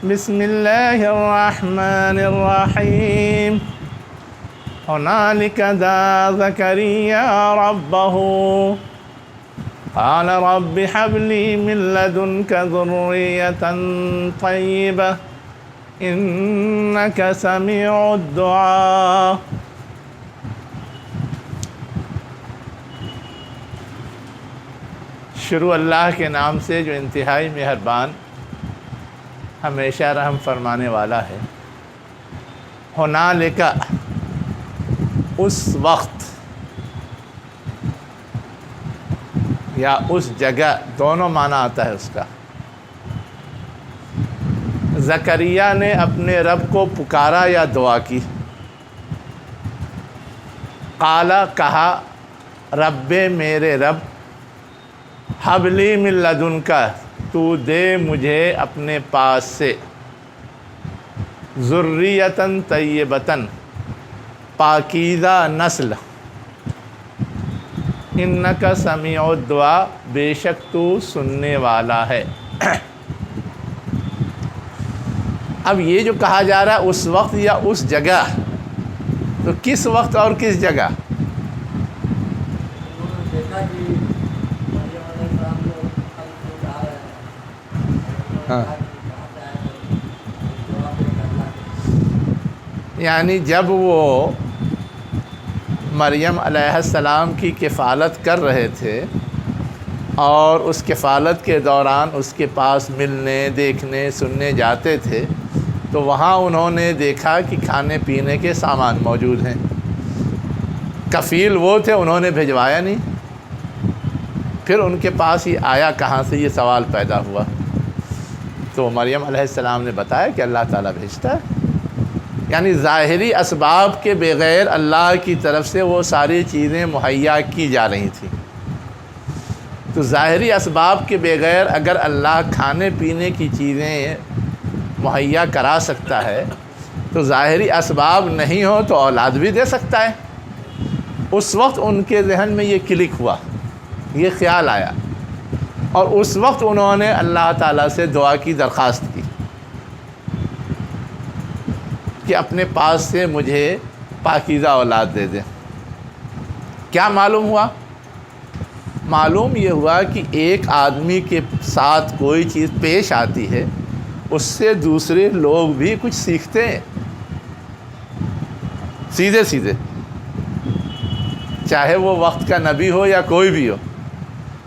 بسم اللہ الرحمن الرحیم هنالك دعا زكريا ربه قال رب هب لي من لدنك ذرية طيبة إنك سميع الدعاء۔ شروع اللہ کے نام سے جو انتہائی مہربان، ہمیشہ رحم فرمانے والا ہے۔ ہنالک، اس وقت یا اس جگہ، دونوں معنی آتا ہے اس کا۔ زکریا نے اپنے رب کو پکارا یا دعا کی۔ قال، کہا، رب میرے رب، حب لی من لدنک، تو دے مجھے اپنے پاس سے، ذریۃً طیبۃً، پاکیزہ نسل، انک سمیع الدعاء، بے شک تو سننے والا ہے۔ اب یہ جو کہا جا رہا ہے اس وقت یا اس جگہ، تو کس وقت اور کس جگہ؟ ہاں، یعنی جب وہ مریم علیہ السلام کی کفالت کر رہے تھے اور اس کفالت کے دوران اس کے پاس ملنے، دیکھنے، سننے جاتے تھے، تو وہاں انہوں نے دیکھا کہ کھانے پینے کے سامان موجود ہیں۔ کفیل وہ تھے، انہوں نے بھجوایا نہیں، پھر ان کے پاس یہ آیا کہاں سے، یہ سوال پیدا ہوا۔ تو مریم علیہ السلام نے بتایا کہ اللہ تعالیٰ بھیجتا ہے، یعنی ظاہری اسباب کے بغیر اللہ کی طرف سے وہ ساری چیزیں مہیا کی جا رہی تھیں۔ تو ظاہری اسباب کے بغیر اگر اللہ کھانے پینے کی چیزیں مہیا کرا سکتا ہے، تو ظاہری اسباب نہیں ہو تو اولاد بھی دے سکتا ہے۔ اس وقت ان کے ذہن میں یہ کلک ہوا، یہ خیال آیا، اور اس وقت انہوں نے اللہ تعالیٰ سے دعا کی، درخواست کی کہ اپنے پاس سے مجھے پاکیزہ اولاد دے دیں۔ کیا معلوم ہوا؟ معلوم یہ ہوا کہ ایک آدمی کے ساتھ کوئی چیز پیش آتی ہے، اس سے دوسرے لوگ بھی کچھ سیکھتے ہیں، سیدھے سیدھے، چاہے وہ وقت کا نبی ہو یا کوئی بھی ہو،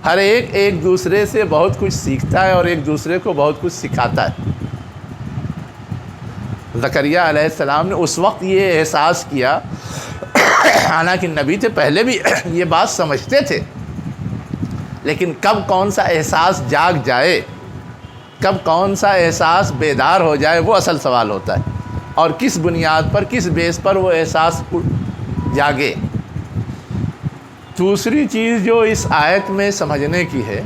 ہر ایک دوسرے سے بہت کچھ سیکھتا ہے اور ایک دوسرے کو بہت کچھ سکھاتا ہے۔ زکریا علیہ السلام نے اس وقت یہ احساس کیا، حالانکہ نبی تھے، پہلے بھی یہ بات سمجھتے تھے، لیکن کب کون سا احساس جاگ جائے، کب کون سا احساس بیدار ہو جائے، وہ اصل سوال ہوتا ہے، اور کس بنیاد پر، کس بیس پر وہ احساس جاگے۔ دوسری چیز جو اس آیت میں سمجھنے کی ہے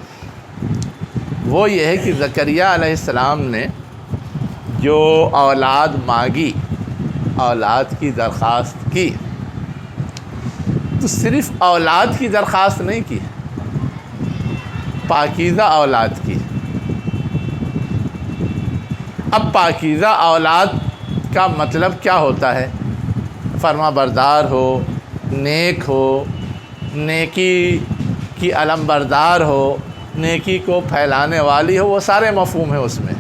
وہ یہ ہے کہ زکریا علیہ السلام نے جو اولاد مانگی، اولاد کی درخواست کی، تو صرف اولاد کی درخواست نہیں کی، پاکیزہ اولاد کی۔ اب پاکیزہ اولاد کا مطلب کیا ہوتا ہے؟ فرما بردار ہو، نیک ہو، نیکی کی علم بردار ہو، نیکی کو پھیلانے والی ہو، وہ سارے مفہوم ہیں اس میں۔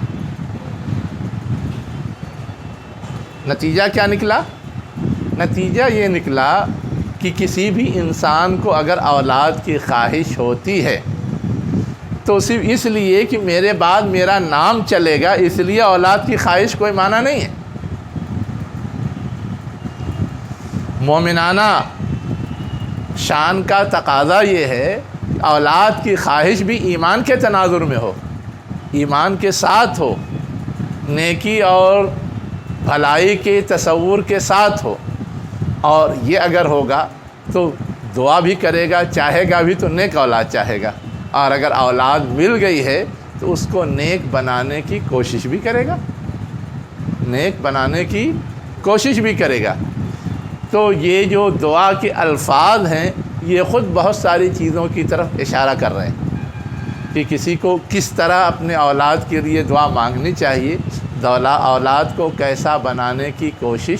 نتیجہ کیا نکلا؟ نتیجہ یہ نکلا کہ کسی بھی انسان کو اگر اولاد کی خواہش ہوتی ہے تو صرف اس لیے کہ میرے بعد میرا نام چلے گا، اس لیے اولاد کی خواہش کوئی معنی نہیں ہے۔ مومنانہ شان کا تقاضا یہ ہے کہ اولاد کی خواہش بھی ایمان کے تناظر میں ہو، ایمان کے ساتھ ہو، نیکی اور بھلائی کے تصور کے ساتھ ہو، اور یہ اگر ہوگا تو دعا بھی کرے گا، چاہے گا بھی تو نیک اولاد چاہے گا، اور اگر اولاد مل گئی ہے تو اس کو نیک بنانے کی کوشش بھی کرے گا، نیک بنانے کی کوشش بھی کرے گا۔ تو یہ جو دعا کے الفاظ ہیں یہ خود بہت ساری چیزوں کی طرف اشارہ کر رہے ہیں کہ کسی کو کس طرح اپنے اولاد کے لیے دعا مانگنی چاہیے، اولاد کو کیسا بنانے کی کوشش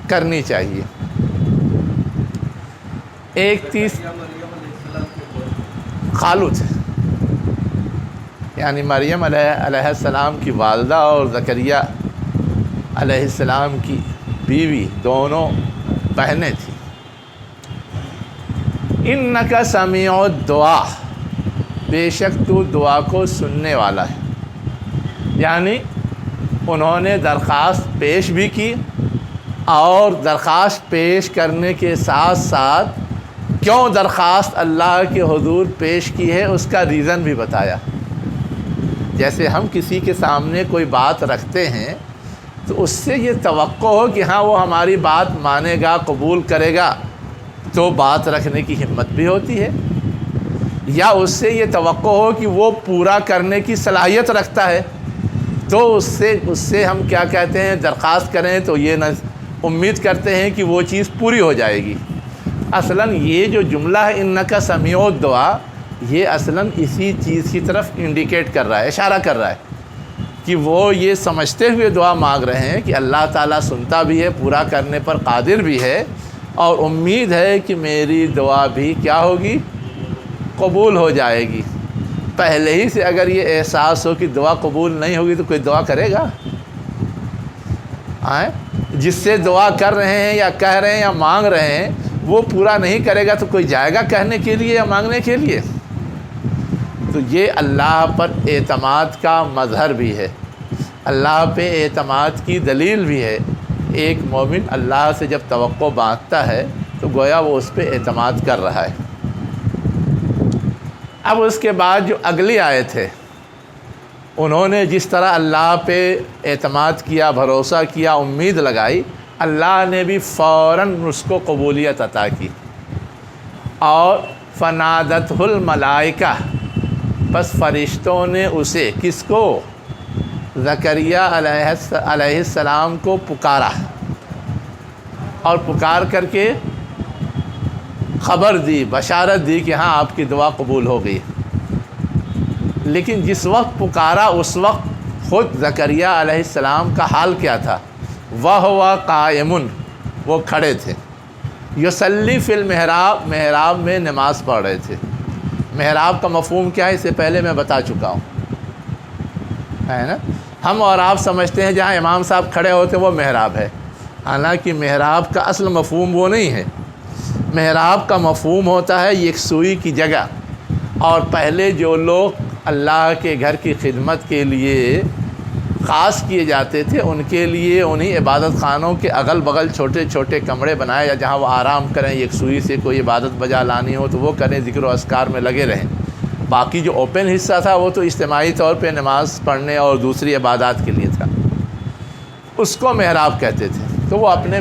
کرنی چاہیے۔ ایک خالو تھے، یعنی مریم علیہ السلام کی والدہ اور زکریہ علیہ السلام کی بیوی دونوں بہنیں تھیں۔ انک سمیع الدعا، بے شک تو دعا کو سننے والا ہے، یعنی انہوں نے درخواست پیش بھی کی، اور درخواست پیش کرنے کے ساتھ ساتھ کیوں درخواست اللہ کے حضور پیش کی ہے اس کا ریزن بھی بتایا۔ جیسے ہم کسی کے سامنے کوئی بات رکھتے ہیں تو اس سے یہ توقع ہو کہ ہاں وہ ہماری بات مانے گا، قبول کرے گا، تو بات رکھنے کی ہمت بھی ہوتی ہے، یا اس سے یہ توقع ہو کہ وہ پورا کرنے کی صلاحیت رکھتا ہے، تو اس سے ہم کیا کہتے ہیں، درخواست کریں تو یہ امید کرتے ہیں کہ وہ چیز پوری ہو جائے گی۔ اصلاً یہ جو جملہ ہے انک سمیع الدعا، یہ اصلاً اسی چیز کی طرف انڈیکیٹ کر رہا ہے، اشارہ کر رہا ہے کہ وہ یہ سمجھتے ہوئے دعا مانگ رہے ہیں کہ اللہ تعالیٰ سنتا بھی ہے، پورا کرنے پر قادر بھی ہے، اور امید ہے کہ میری دعا بھی کیا ہوگی، قبول ہو جائے گی۔ پہلے ہی سے اگر یہ احساس ہو کہ دعا قبول نہیں ہوگی تو کوئی دعا کرے گا؟ جس سے دعا کر رہے ہیں یا کہہ رہے ہیں یا مانگ رہے ہیں وہ پورا نہیں کرے گا تو کوئی جائے گا کہنے کے لیے یا مانگنے کے لیے؟ تو یہ اللہ پر اعتماد کا مظہر بھی ہے، اللہ پہ اعتماد کی دلیل بھی ہے۔ ایک مومن اللہ سے جب توقع باندھتا ہے تو گویا وہ اس پہ اعتماد کر رہا ہے۔ اب اس کے بعد جو اگلی آیت ہے، انہوں نے جس طرح اللہ پہ اعتماد کیا، بھروسہ کیا، امید لگائی، اللہ نے بھی فوراً اس کو قبولیت عطا کی۔ اور فنادتہ الملائکہ، بس فرشتوں نے اسے، کس کو، زکریہ علیہ السلام کو پکارا، اور پکار کر کے خبر دی، بشارت دی کہ ہاں آپ کی دعا قبول ہو گئی۔ لیکن جس وقت پکارا اس وقت خود زکریہ علیہ السلام کا حال کیا تھا؟ وَهُوَ قائم، وہ کھڑے تھے، یصلی فی المحراب، محراب میں نماز پڑھ رہے تھے۔ محراب کا مفہوم کیا ہے اس سے پہلے میں بتا چکا ہوں، ہے نا؟ ہم اور آپ سمجھتے ہیں جہاں امام صاحب کھڑے ہوتے وہ محراب ہے، حالانکہ محراب کا اصل مفہوم وہ نہیں ہے۔ محراب کا مفہوم ہوتا ہے یکسوئی کی جگہ، اور پہلے جو لوگ اللہ کے گھر کی خدمت کے لیے خاص کیے جاتے تھے ان کے لیے انہی عبادت خانوں کے اگل بغل چھوٹے چھوٹے کمرے بنائے یا جہاں وہ آرام کریں، یکسوئی سے کوئی عبادت بجا لانی ہو تو وہ کریں، ذکر و اذکار میں لگے رہیں۔ باقی جو اوپن حصہ تھا وہ تو اجتماعی طور پہ نماز پڑھنے اور دوسری عبادات کے لیے تھا، اس کو محراب کہتے تھے۔ تو وہ اپنے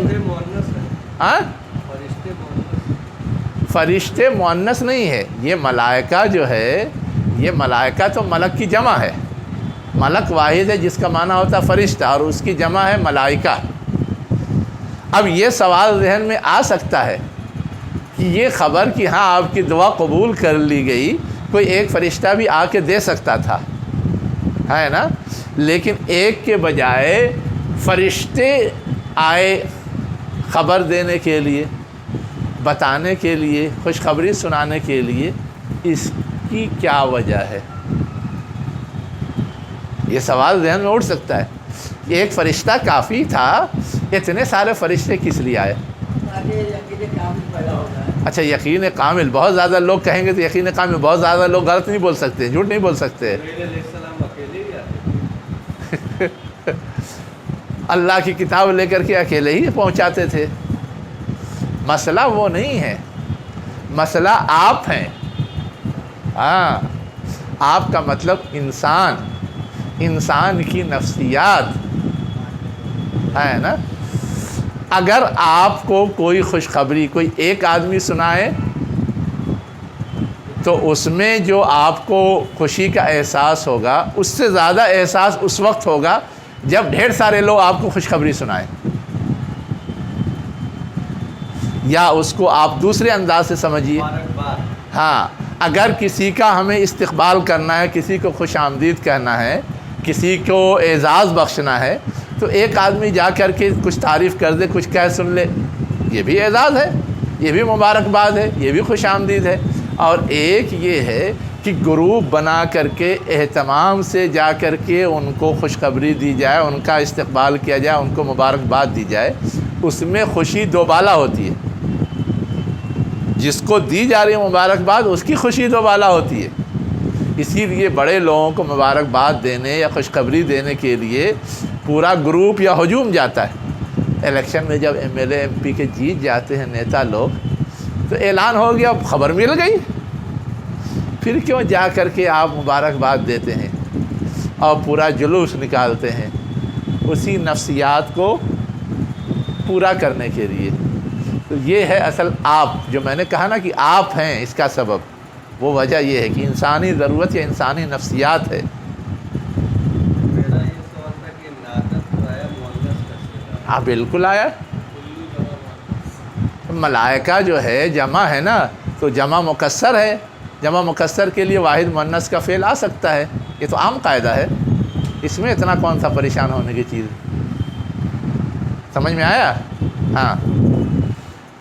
فرشتے مؤنث نہیں ہے، یہ ملائکہ جو ہے، یہ ملائکہ تو ملک کی جمع ہے، ملک واحد ہے جس کا معنی ہوتا ہے فرشتہ، اور اس کی جمع ہے ملائکہ۔ اب یہ سوال ذہن میں آ سکتا ہے کہ یہ خبر کہ ہاں آپ کی دعا قبول کر لی گئی، کوئی ایک فرشتہ بھی آ کے دے سکتا تھا، ہے نا؟ لیکن ایک کے بجائے فرشتے آئے خبر دینے کے لیے، بتانے کے لیے، خوشخبری سنانے کے لیے، اس کی کیا وجہ ہے؟ یہ سوال ذہن میں اٹھ سکتا ہے کہ ایک فرشتہ کافی تھا، اتنے سارے فرشتے کس لیے آئے؟ اچھا، یقین کامل، بہت زیادہ لوگ کہیں گے تو یقین کامل، بہت زیادہ لوگ غلط نہیں بول سکتے، جھوٹ نہیں بول سکتے۔ اللہ کی کتاب لے کر کے اکیلے ہی پہنچاتے تھے۔ مسئلہ وہ نہیں ہے، مسئلہ آپ ہیں۔ ہاں، آپ کا مطلب انسان کی نفسیات ہے نا۔ اگر آپ کو کوئی خوشخبری کوئی ایک آدمی سنائے تو اس میں جو آپ کو خوشی کا احساس ہوگا اس سے زیادہ احساس اس وقت ہوگا جب ڈھیر سارے لوگ آپ کو خوشخبری سنائیں، یا اس کو آپ دوسرے انداز سے سمجھیے۔ ہاں، اگر کسی کا ہمیں استقبال کرنا ہے، کسی کو خوش آمدید کہنا ہے کسی کو اعزاز بخشنا ہے تو ایک آدمی جا کر کے کچھ تعریف کر دے، کچھ کہہ سن لے، یہ بھی اعزاز ہے، یہ بھی مبارکباد ہے، یہ بھی خوش آمدید ہے۔ اور ایک یہ ہے کہ گروپ بنا کر کے اہتمام سے جا کر کے ان کو خوشخبری دی جائے، ان کا استقبال کیا جائے، ان کو مبارکباد دی جائے، اس میں خوشی دوبالا ہوتی ہے۔ جس کو دی جا رہی ہے مبارکباد اس کی خوشی دوبالا ہوتی ہے۔ اسی لیے بڑے لوگوں کو مبارکباد دینے یا خوشخبری دینے کے لیے پورا گروپ یا ہجوم جاتا ہے۔ الیکشن میں جب M L A M P کے جیت جاتے ہیں نیتا لوگ تو اعلان ہو گیا، خبر مل گئی، پھر کیوں جا کر کے آپ مبارکباد دیتے ہیں اور پورا جلوس نکالتے ہیں اسی نفسیات کو پورا کرنے کے لیے؟ تو یہ ہے اصل آپ، جو میں نے کہا نا کہ آپ ہیں اس کا سبب، وہ وجہ یہ ہے کہ انسانی ضرورت یا انسانی نفسیات ہے۔ میرا یہ سوال تھا کہ ناقص جو ہے مؤنث کا صیغہ، ہاں بالکل آیا، ملائکہ جو ہے جمع ہے نا، تو جمع مکسر ہے، جمع مکسر کے لیے واحد مؤنث کا فعل آ سکتا ہے، یہ تو عام قاعدہ ہے، اس میں اتنا کون سا پریشان ہونے کی چیز؟ سمجھ میں آیا؟ ہاں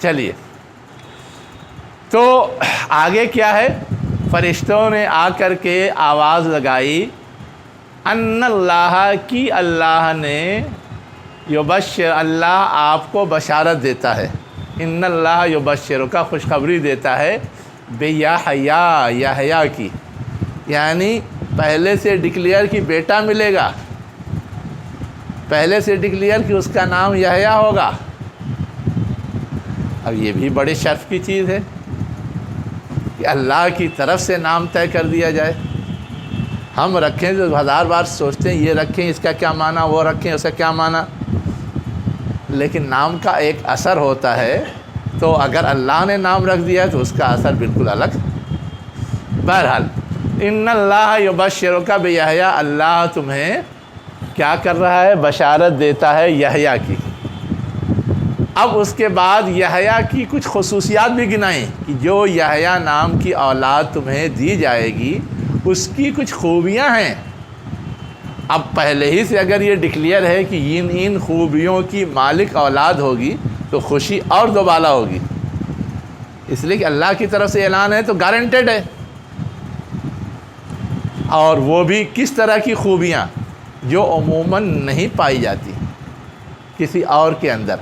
چلیے، تو آگے کیا ہے؟ فرشتوں نے آ کر کے آواز لگائی، ان اللہ کی اللہ نے، یبشر اللہ آپ کو بشارت دیتا ہے، ان اللہ یبشر کا خوشخبری دیتا ہے، بے یحییٰ کی، یعنی پہلے سے ڈکلیئر کی بیٹا ملے گا، پہلے سے ڈکلیئر کہ اس کا نام یحییٰ ہوگا۔ اب یہ بھی بڑے شرف کی چیز ہے کہ اللہ کی طرف سے نام طے کر دیا جائے۔ ہم رکھیں تو ہزار بار سوچتے ہیں یہ رکھیں اس کا کیا معنی، وہ رکھیں اس کا کیا معنی، لیکن نام کا ایک اثر ہوتا ہے، تو اگر اللہ نے نام رکھ دیا ہے تو اس کا اثر بالکل الگ۔ بہرحال ان اللہ یبشرک بیحییٰ، اللہ تمہیں کیا کر رہا ہے؟ بشارت دیتا ہے یحییٰ کی۔ اب اس کے بعد یحییٰ کی کچھ خصوصیات بھی گنائیں کہ جو یحییٰ نام کی اولاد تمہیں دی جائے گی اس کی کچھ خوبیاں ہیں۔ اب پہلے ہی سے اگر یہ ڈکلیئر ہے کہ ان خوبیوں کی مالک اولاد ہوگی تو خوشی اور دوبالا ہوگی، اس لیے کہ اللہ کی طرف سے اعلان ہے تو گارنٹیڈ ہے۔ اور وہ بھی کس طرح کی خوبیاں جو عموماً نہیں پائی جاتی کسی اور کے اندر۔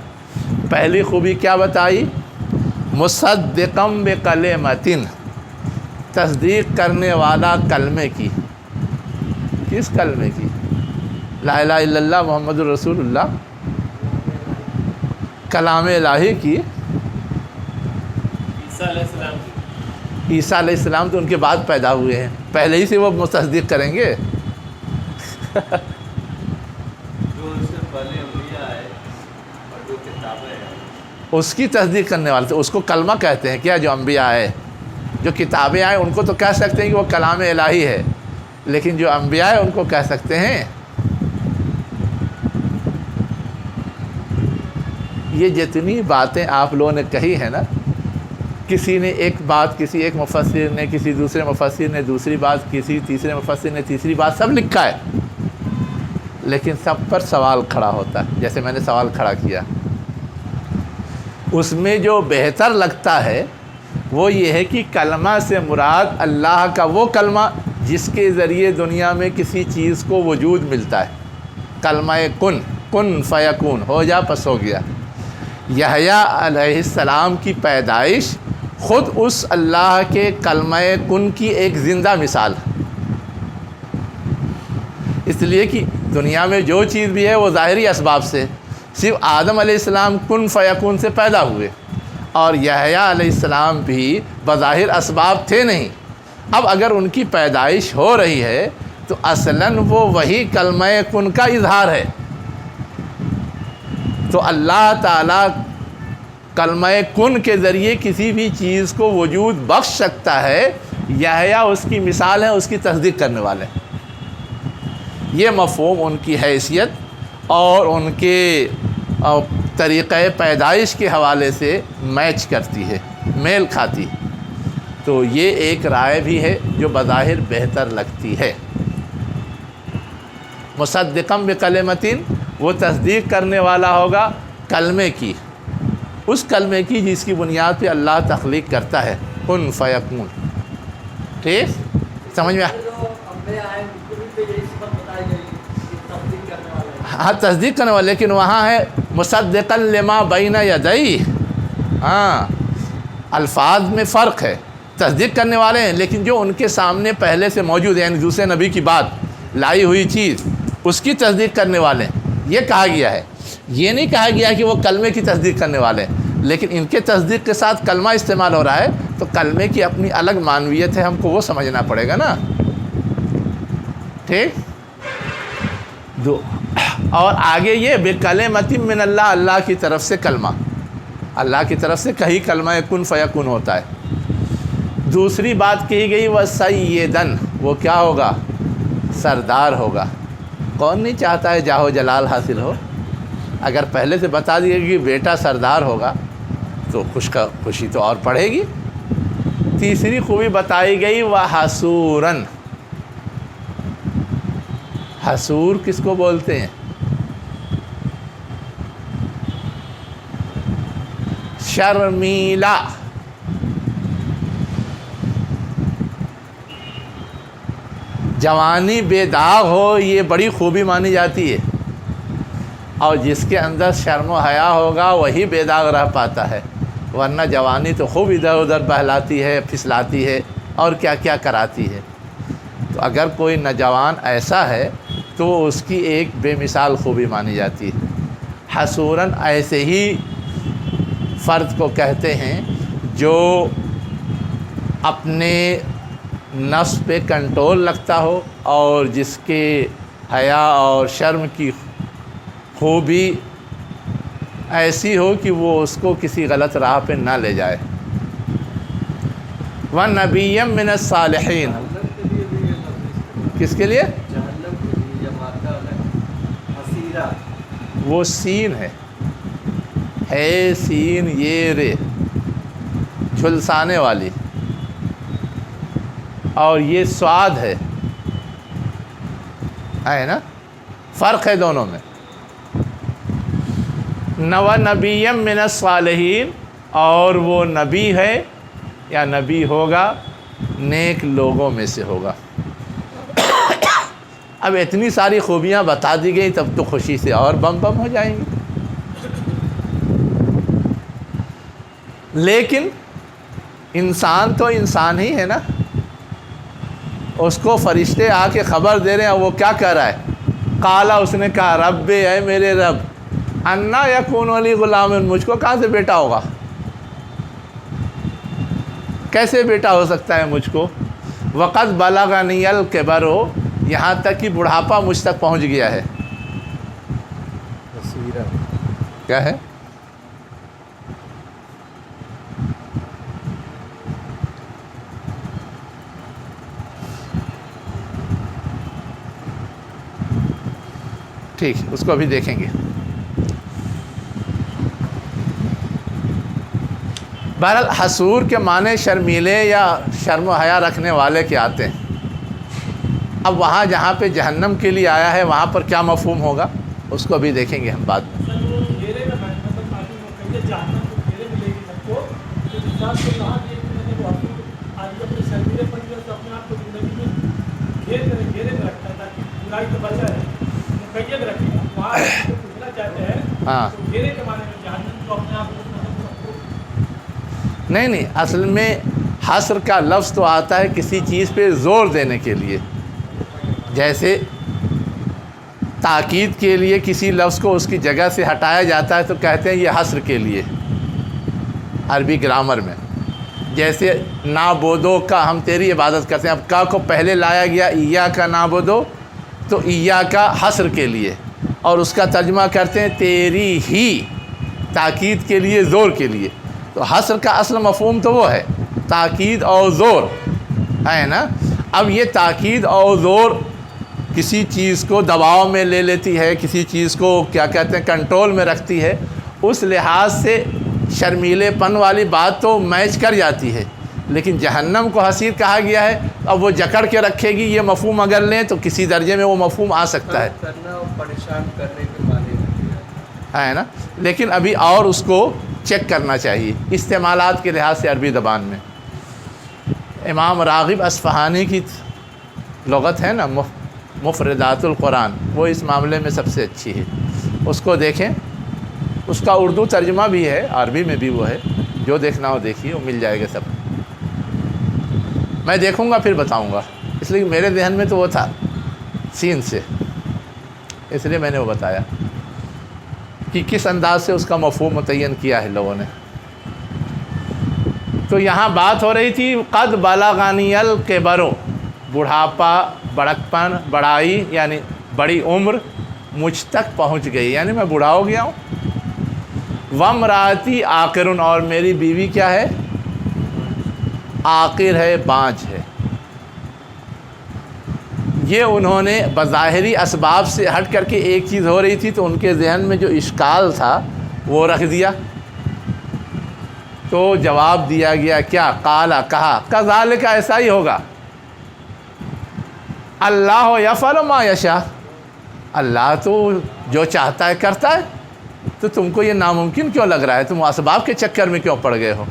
پہلی خوبی کیا بتائی؟ مصدقم بکلمۃ، تصدیق کرنے والا کلمے کی۔ کس کلمے کی؟ لا الہ الا اللہ محمد الرسول اللہ، کلام الہی کی۔ عیسیٰ علیہ السلام کی، عیسیٰ علیہ السلام تو ان کے بعد پیدا ہوئے ہیں، پہلے ہی سے وہ تصدیق کریں گے۔ جو ان سے پہلے انبیاء آئے اور جو کتابیں ہیں اس کی تصدیق کرنے والے تھے، اس کو کلمہ کہتے ہیں کیا؟ جو انبیاء آئے، جو کتابیں آئیں ان کو تو کہہ سکتے ہیں کہ وہ کلام الہی ہے، لیکن جو انبیاء ہیں ان کو کہہ سکتے ہیں۔ یہ جتنی باتیں آپ لوگوں نے کہی ہیں نا، کسی نے ایک بات، کسی ایک مفسر نے، کسی دوسرے مفسر نے دوسری بات، کسی تیسرے مفسر نے تیسری بات، سب لکھا ہے، لیکن سب پر سوال کھڑا ہوتا ہے۔ جیسے میں نے سوال کھڑا کیا، اس میں جو بہتر لگتا ہے وہ یہ ہے کہ کلمہ سے مراد اللہ کا وہ کلمہ جس کے ذریعے دنیا میں کسی چیز کو وجود ملتا ہے۔ کلمہ کن، کن فیکون، ہو جا پس ہو گیا۔ یحییٰ علیہ السلام کی پیدائش خود اس اللہ کے کلمہ کن کی ایک زندہ مثال ہے، اس لیے کہ دنیا میں جو چیز بھی ہے وہ ظاہری اسباب سے، صرف آدم علیہ السلام کن فیکون سے پیدا ہوئے، اور یحییٰ علیہ السلام بھی بظاہر اسباب تھے نہیں۔ اب اگر ان کی پیدائش ہو رہی ہے تو اصلاً وہ وہی کلمہ کن کا اظہار ہے۔ تو اللہ تعالیٰ کلمہ کن کے ذریعے کسی بھی چیز کو وجود بخش سکتا ہے، یحییٰ اس کی مثال ہے، اس کی تصدیق کرنے والے۔ یہ مفہوم ان کی حیثیت اور ان کے طریقہ پیدائش کے حوالے سے میچ کرتی ہے، میل کھاتی۔ تو یہ ایک رائے بھی ہے جو بظاہر بہتر لگتی ہے۔ مصدقم بکلمتین، وہ تصدیق کرنے والا ہوگا کلمے کی، اس کلمے کی جس کی بنیاد پہ اللہ تخلیق کرتا ہے، کن فیکون۔ ٹھیک، سمجھ میں؟ ہاں تصدیق کرنے والا، لیکن وہاں ہے مصدقا لما بین یدیہ، ہاں الفاظ میں فرق ہے، تصدیق کرنے والے ہیں لیکن جو ان کے سامنے پہلے سے موجود ہے، یعنی دوسرے نبی کی بات لائی ہوئی چیز اس کی تصدیق کرنے والے ہیں، یہ کہا گیا ہے۔ یہ نہیں کہا گیا کہ وہ کلمے کی تصدیق کرنے والے ہیں، لیکن ان کے تصدیق کے ساتھ کلمہ استعمال ہو رہا ہے تو کلمے کی اپنی الگ معنویت ہے، ہم کو وہ سمجھنا پڑے گا نا۔ ٹھیک، اور آگے یہ بکلمۃ من اللہ، اللہ کی طرف سے کلمہ، اللہ کی طرف سے کہیں کلمہ کن فیکون ہوتا ہے۔ دوسری بات کہی گئی وہ سیدن، وہ کیا ہوگا؟ سردار ہوگا۔ کون نہیں چاہتا ہے جاہ و جلال حاصل ہو؟ اگر پہلے سے بتا دیا کہ بیٹا سردار ہوگا تو خوشی تو اور پڑھے گی۔ تیسری خوبی بتائی گئی وہ حسوراً، حسور کس کو بولتے ہیں؟ شرمیلا، جوانی بے داغ ہو، یہ بڑی خوبی مانی جاتی ہے، اور جس کے اندر شرم و حیا ہوگا وہی بے داغ رہ پاتا ہے، ورنہ جوانی تو خوب ادھر ادھر بہلاتی ہے، پھسلاتی ہے اور کیا کیا کراتی ہے۔ تو اگر کوئی نوجوان ایسا ہے تو اس کی ایک بے مثال خوبی مانی جاتی ہے۔ حسوراً ایسے ہی فرد کو کہتے ہیں جو اپنے نفس پہ کنٹرول رکھتا ہو اور جس کے حیا اور شرم کی خوبی ایسی ہو کہ وہ اس کو کسی غلط راہ پہ نہ لے جائے۔ وَنَبِيًّا مِّنَ الصَّالِحِينَ، جہنم کے لیے بھی یہ لفظ، کس کے لیے؟ جہنم کے لیے یہ مادہ الگ، حسیرہ، وہ سین ہے سین یہ رے، جھلسانے والی، اور یہ سواد ہے نا، فرق ہے دونوں میں۔ وَنَبِيًّا مِّنَ الصَّالِحِينَ، اور وہ نبی ہے یا نبی ہوگا نیک لوگوں میں سے ہوگا۔ اب اتنی ساری خوبیاں بتا دی گئی تب تو خوشی سے اور بم بم ہو جائیں گے، لیکن انسان تو انسان ہی ہے نا، اس کو فرشتے آ کے خبر دے رہے ہیں، وہ کیا کہہ رہا ہے؟ قالا، اس نے کہا رب، اے میرے رب، انا یکون لی غلام، مجھ کو کہاں سے بیٹا ہوگا؟ کیسے بیٹا ہو سکتا ہے مجھ کو؟ وقد بلغنی الکبر، یہاں تک کہ بڑھاپا مجھ تک پہنچ گیا ہے۔ حسیرہ، کیا ہے؟ ٹھیک، اس کو ابھی دیکھیں گے۔ بہرحال حسور کے معنی شرمیلے یا شرم و حیا رکھنے والے کے آتے ہیں۔ اب وہاں جہاں پہ جہنم کے لیے آیا ہے وہاں پر کیا مفہوم ہوگا اس کو ابھی دیکھیں گے ہم بعد میں۔ ہاں نہیں، اصل میں حصر کا لفظ تو آتا ہے کسی چیز پہ زور دینے کے لیے، جیسے تاکید کے لیے کسی لفظ کو اس کی جگہ سے ہٹایا جاتا ہے تو کہتے ہیں یہ حصر کے لیے عربی گرامر میں۔ جیسے نعبدو کا، ہم تیری عبادت کرتے ہیں، اب کا کو پہلے لایا گیا ایاک نعبدو، تو ایاک حصر کے لیے، اور اس کا ترجمہ کرتے ہیں تیری ہی، تاکید کے لیے، زور کے لیے۔ تو حصر کا اصل مفہوم تو وہ ہے تاکید اور زور ہے نا۔ اب یہ تاکید اور زور کسی چیز کو دباؤ میں لے لیتی ہے، کسی چیز کو کیا کہتے ہیں کنٹرول میں رکھتی ہے، اس لحاظ سے شرمیلے پن والی بات تو میچ کر جاتی ہے، لیکن جہنم کو حسیر کہا گیا ہے. اب وہ جکڑ کے رکھے گی یہ مفہوم اگر لیں تو کسی درجے میں وہ مفہوم آ سکتا ہے کرنا اور پریشان کرنے کے معنی میں ہے نا. لیکن ابھی اور اس کو چیک کرنا چاہیے استعمالات کے لحاظ سے عربی زبان میں. امام راغب اصفہانی کی لغت ہے نا مفردات القرآن، وہ اس معاملے میں سب سے اچھی ہے. اس کو دیکھیں، اس کا اردو ترجمہ بھی ہے، عربی میں بھی وہ ہے. جو دیکھنا ہو دیکھیے، وہ مل جائے گا سب. میں دیکھوں گا پھر بتاؤں گا، اس لیے میرے ذہن میں تو وہ تھا سین سے، اس لیے میں نے وہ بتایا کہ کس انداز سے اس کا مفہوم متعین کیا ہے لوگوں نے. تو یہاں بات ہو رہی تھی قد بلغنی الکبر، بڑھاپا، بڑکپن، بڑائی یعنی بڑی عمر مجھ تک پہنچ گئی، یعنی میں بوڑھا ہو گیا ہوں. وامراتی عاقر، اور میری بیوی کیا ہے؟ عاقر ہے، بانجھ ہے. یہ انہوں نے بظاہری اسباب سے ہٹ کر کے ایک چیز ہو رہی تھی تو ان کے ذہن میں جو اشکال تھا وہ رکھ دیا. تو جواب دیا گیا کیا؟ قالا، کہا، کذالک، ایسا ہی ہوگا. اللہ یفعل ما یشاء، اللہ تو جو چاہتا ہے کرتا ہے. تو تم کو یہ ناممکن کیوں لگ رہا ہے؟ تم اسباب کے چکر میں کیوں پڑ گئے ہو؟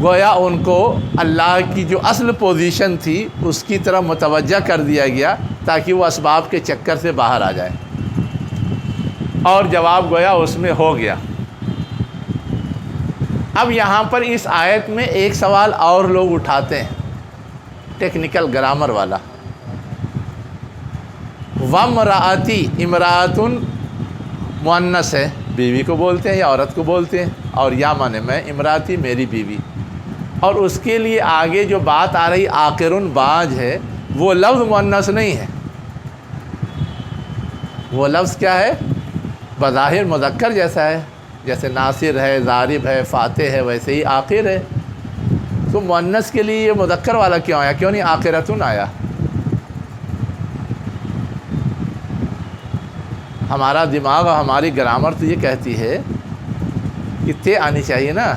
گویا ان کو اللہ کی جو اصل پوزیشن تھی اس کی طرف متوجہ کر دیا گیا تاکہ وہ اسباب کے چکر سے باہر آ جائے، اور جواب گویا اس میں ہو گیا. اب یہاں پر اس آیت میں ایک سوال اور لوگ اٹھاتے ہیں، ٹیکنیکل گرامر والا. وامراتی، امراۃن مؤنث ہے، بیوی کو بولتے ہیں یا عورت کو بولتے ہیں، اور یا مانے میں، امراتی میری بیوی. اور اس کے لیے آگے جو بات آ رہی عاقرن، بانجھ ہے، وہ لفظ مؤنث نہیں ہے. وہ لفظ کیا ہے؟ بظاہر مذکر جیسا ہے، جیسے ناصر ہے، ضارب ہے، فاتح ہے، ویسے ہی عاقر ہے. تو مؤنث کے لیے یہ مذکر والا کیوں آیا؟ کیوں نہیں عاقرتن آیا؟ ہمارا دماغ اور ہماری گرامر تو یہ کہتی ہے کہ تے آنی چاہیے نا.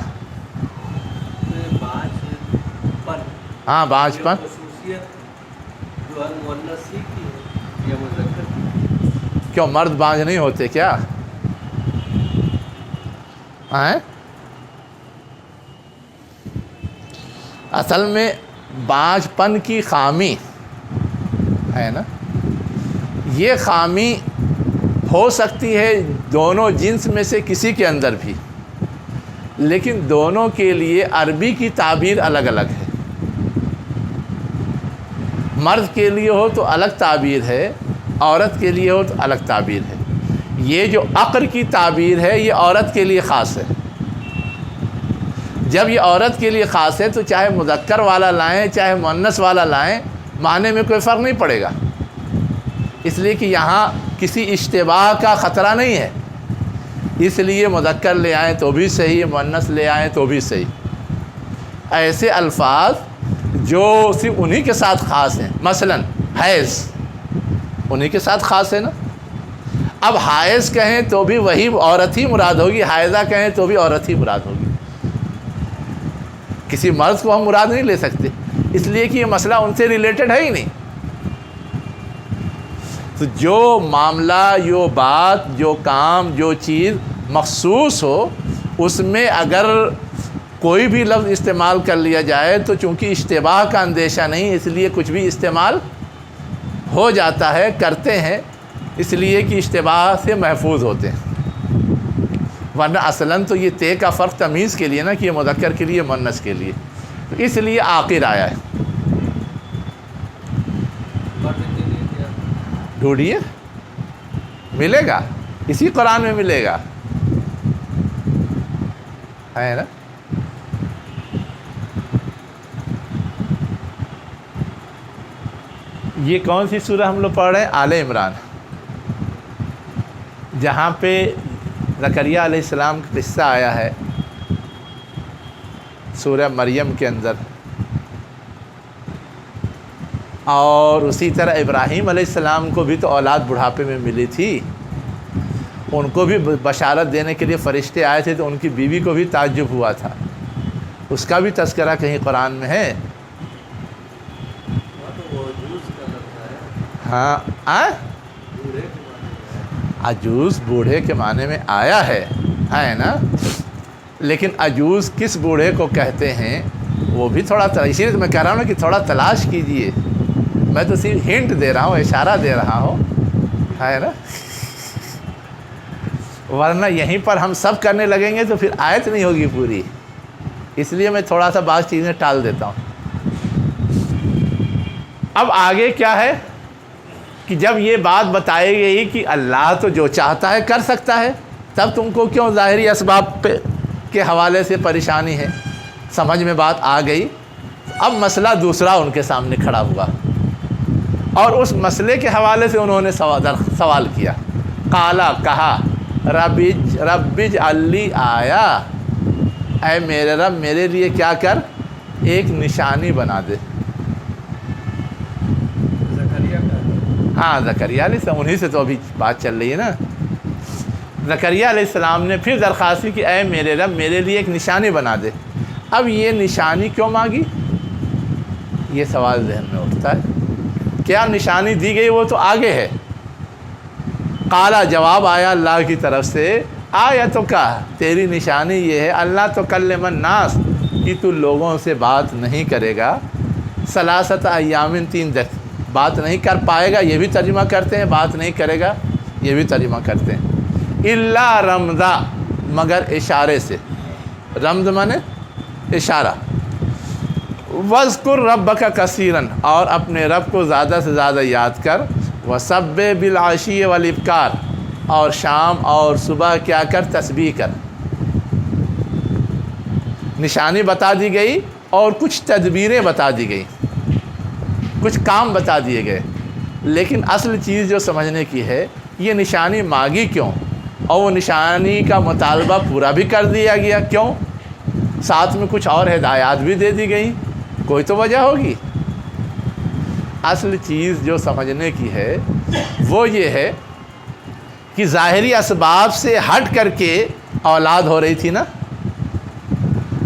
ہاں، بانجھ پن. خصوصیت جو ہے مؤنث ہی کی ہے یا مذکر کی؟ کیوں مرد بانجھ نہیں ہوتے کیا؟ ہیں؟ اصل میں بانجھ پن کی خامی ہے نا، یہ خامی ہو سکتی ہے دونوں جنس میں سے کسی کے اندر بھی، لیکن دونوں کے لیے عربی کی تعبیر الگ الگ ہے. مرد کے لیے ہو تو الگ تعبیر ہے، عورت کے لیے ہو تو الگ تعبیر ہے. یہ جو عقر کی تعبیر ہے یہ عورت کے لیے خاص ہے. جب یہ عورت کے لیے خاص ہے تو چاہے مذکر والا لائیں چاہے مؤنث والا لائیں، معنی میں کوئی فرق نہیں پڑے گا، اس لیے کہ یہاں کسی اشتباہ کا خطرہ نہیں ہے. اس لیے مذکر لے آئیں تو بھی صحیح، مؤنث لے آئیں تو بھی صحیح. ایسے الفاظ جو صرف انہی کے ساتھ خاص ہیں، مثلا حیض انہی کے ساتھ خاص ہے نا. اب حائض کہیں تو بھی وہی عورت ہی مراد ہوگی، حائضہ کہیں تو بھی عورت ہی مراد ہوگی. کسی مرد کو ہم مراد نہیں لے سکتے، اس لیے کہ یہ مسئلہ ان سے ریلیٹڈ ہے ہی نہیں. تو جو معاملہ، جو بات، جو کام، جو چیز مخصوص ہو، اس میں اگر کوئی بھی لفظ استعمال کر لیا جائے تو چونکہ اشتباہ کا اندیشہ نہیں، اس لیے کچھ بھی استعمال ہو جاتا ہے، کرتے ہیں اس لیے کہ اشتباہ سے محفوظ ہوتے ہیں. ورنہ اصلاً تو یہ تے کا فرق تمیز کے لیے نا، کہ یہ مذکر کے لیے، مؤنث کے لیے، تو اس لیے عاقر آیا ہے. ڈھونڈیے، ملے گا، اسی قرآن میں ملے گا، ہے نا. یہ کون سی سورہ ہم لوگ پڑھ رہے ہیں؟ آل عمران، جہاں پہ زکریہ علیہ السلام کا قصہ آیا ہے سورہ مریم کے اندر. اور اسی طرح ابراہیم علیہ السلام کو بھی تو اولاد بڑھاپے میں ملی تھی، ان کو بھی بشارت دینے کے لیے فرشتے آئے تھے، تو ان کی بیوی کو بھی تعجب ہوا تھا. اس کا بھی تذکرہ کہیں قرآن میں ہے؟ تو وہ جوس کا لگتا ہے ہاں بوڑھے کے معنی میں ہے۔ عجوز بوڑھے کے معنی میں آیا ہے نا، لیکن عجوز کس بوڑھے کو کہتے ہیں وہ بھی تھوڑا اسی لیے میں کہہ رہا ہوں نا کہ تھوڑا تلاش کیجئے، میں تو صرف ہنٹ دے رہا ہوں، اشارہ دے رہا ہوں، ہے نا، ورنہ یہیں پر ہم سب کرنے لگیں گے تو پھر آیت نہیں ہوگی پوری، اس لیے میں تھوڑا سا بعض چیزیں ٹال دیتا ہوں۔ اب آگے کیا ہے کہ جب یہ بات بتائی گئی کہ اللہ تو جو چاہتا ہے کر سکتا ہے، تب تم کو کیوں ظاہری اسباب کے حوالے سے پریشانی ہے؟ سمجھ میں بات آ گئی۔ اب مسئلہ دوسرا ان کے سامنے کھڑا ہوا، اور اس مسئلے کے حوالے سے انہوں نے سوال کیا۔ قالا کہا رب اجعل لی آیا، اے میرے رب میرے لیے کیا کر، ایک نشانی بنا دے۔ زکریا کا ہاں زکریا علیہ السلام، انہی سے تو ابھی بات چل رہی ہے نا۔ زکریا علیہ السلام نے پھر درخواست کی کہ اے میرے رب میرے لیے ایک نشانی بنا دے۔ اب یہ نشانی کیوں مانگی، یہ سوال ذہن میں اٹھتا ہے۔ کیا نشانی دی گئی وہ تو آگے ہے۔ قالا جواب آیا اللہ کی طرف سے، آیتو کا تیری نشانی یہ ہے اللہ تکلم الناس کہ تو لوگوں سے بات نہیں کرے گا، ثلاثۃ ایام 3 دن بات نہیں کر پائے گا، یہ بھی ترجمہ کرتے ہیں، بات نہیں کرے گا یہ بھی ترجمہ کرتے ہیں، الا رمزا مگر اشارے سے، رمز مانے اشارہ، وذکر ربک کثیرا اور اپنے رب کو زیادہ سے زیادہ یاد کر، وسبح بالعشی والابکار اور شام اور صبح کیا کر، تسبیح کر۔ نشانی بتا دی گئی اور کچھ تدبیریں بتا دی گئی، کچھ کام بتا دیے گئے، لیکن اصل چیز جو سمجھنے کی ہے یہ نشانی مانگی کیوں، اور وہ نشانی کا مطالبہ پورا بھی کر دیا گیا کیوں، ساتھ میں کچھ اور ہدایات بھی دے دی گئی، کوئی تو وجہ ہوگی۔ اصل چیز جو سمجھنے کی ہے وہ یہ ہے کہ ظاہری اسباب سے ہٹ کر کے اولاد ہو رہی تھی نا،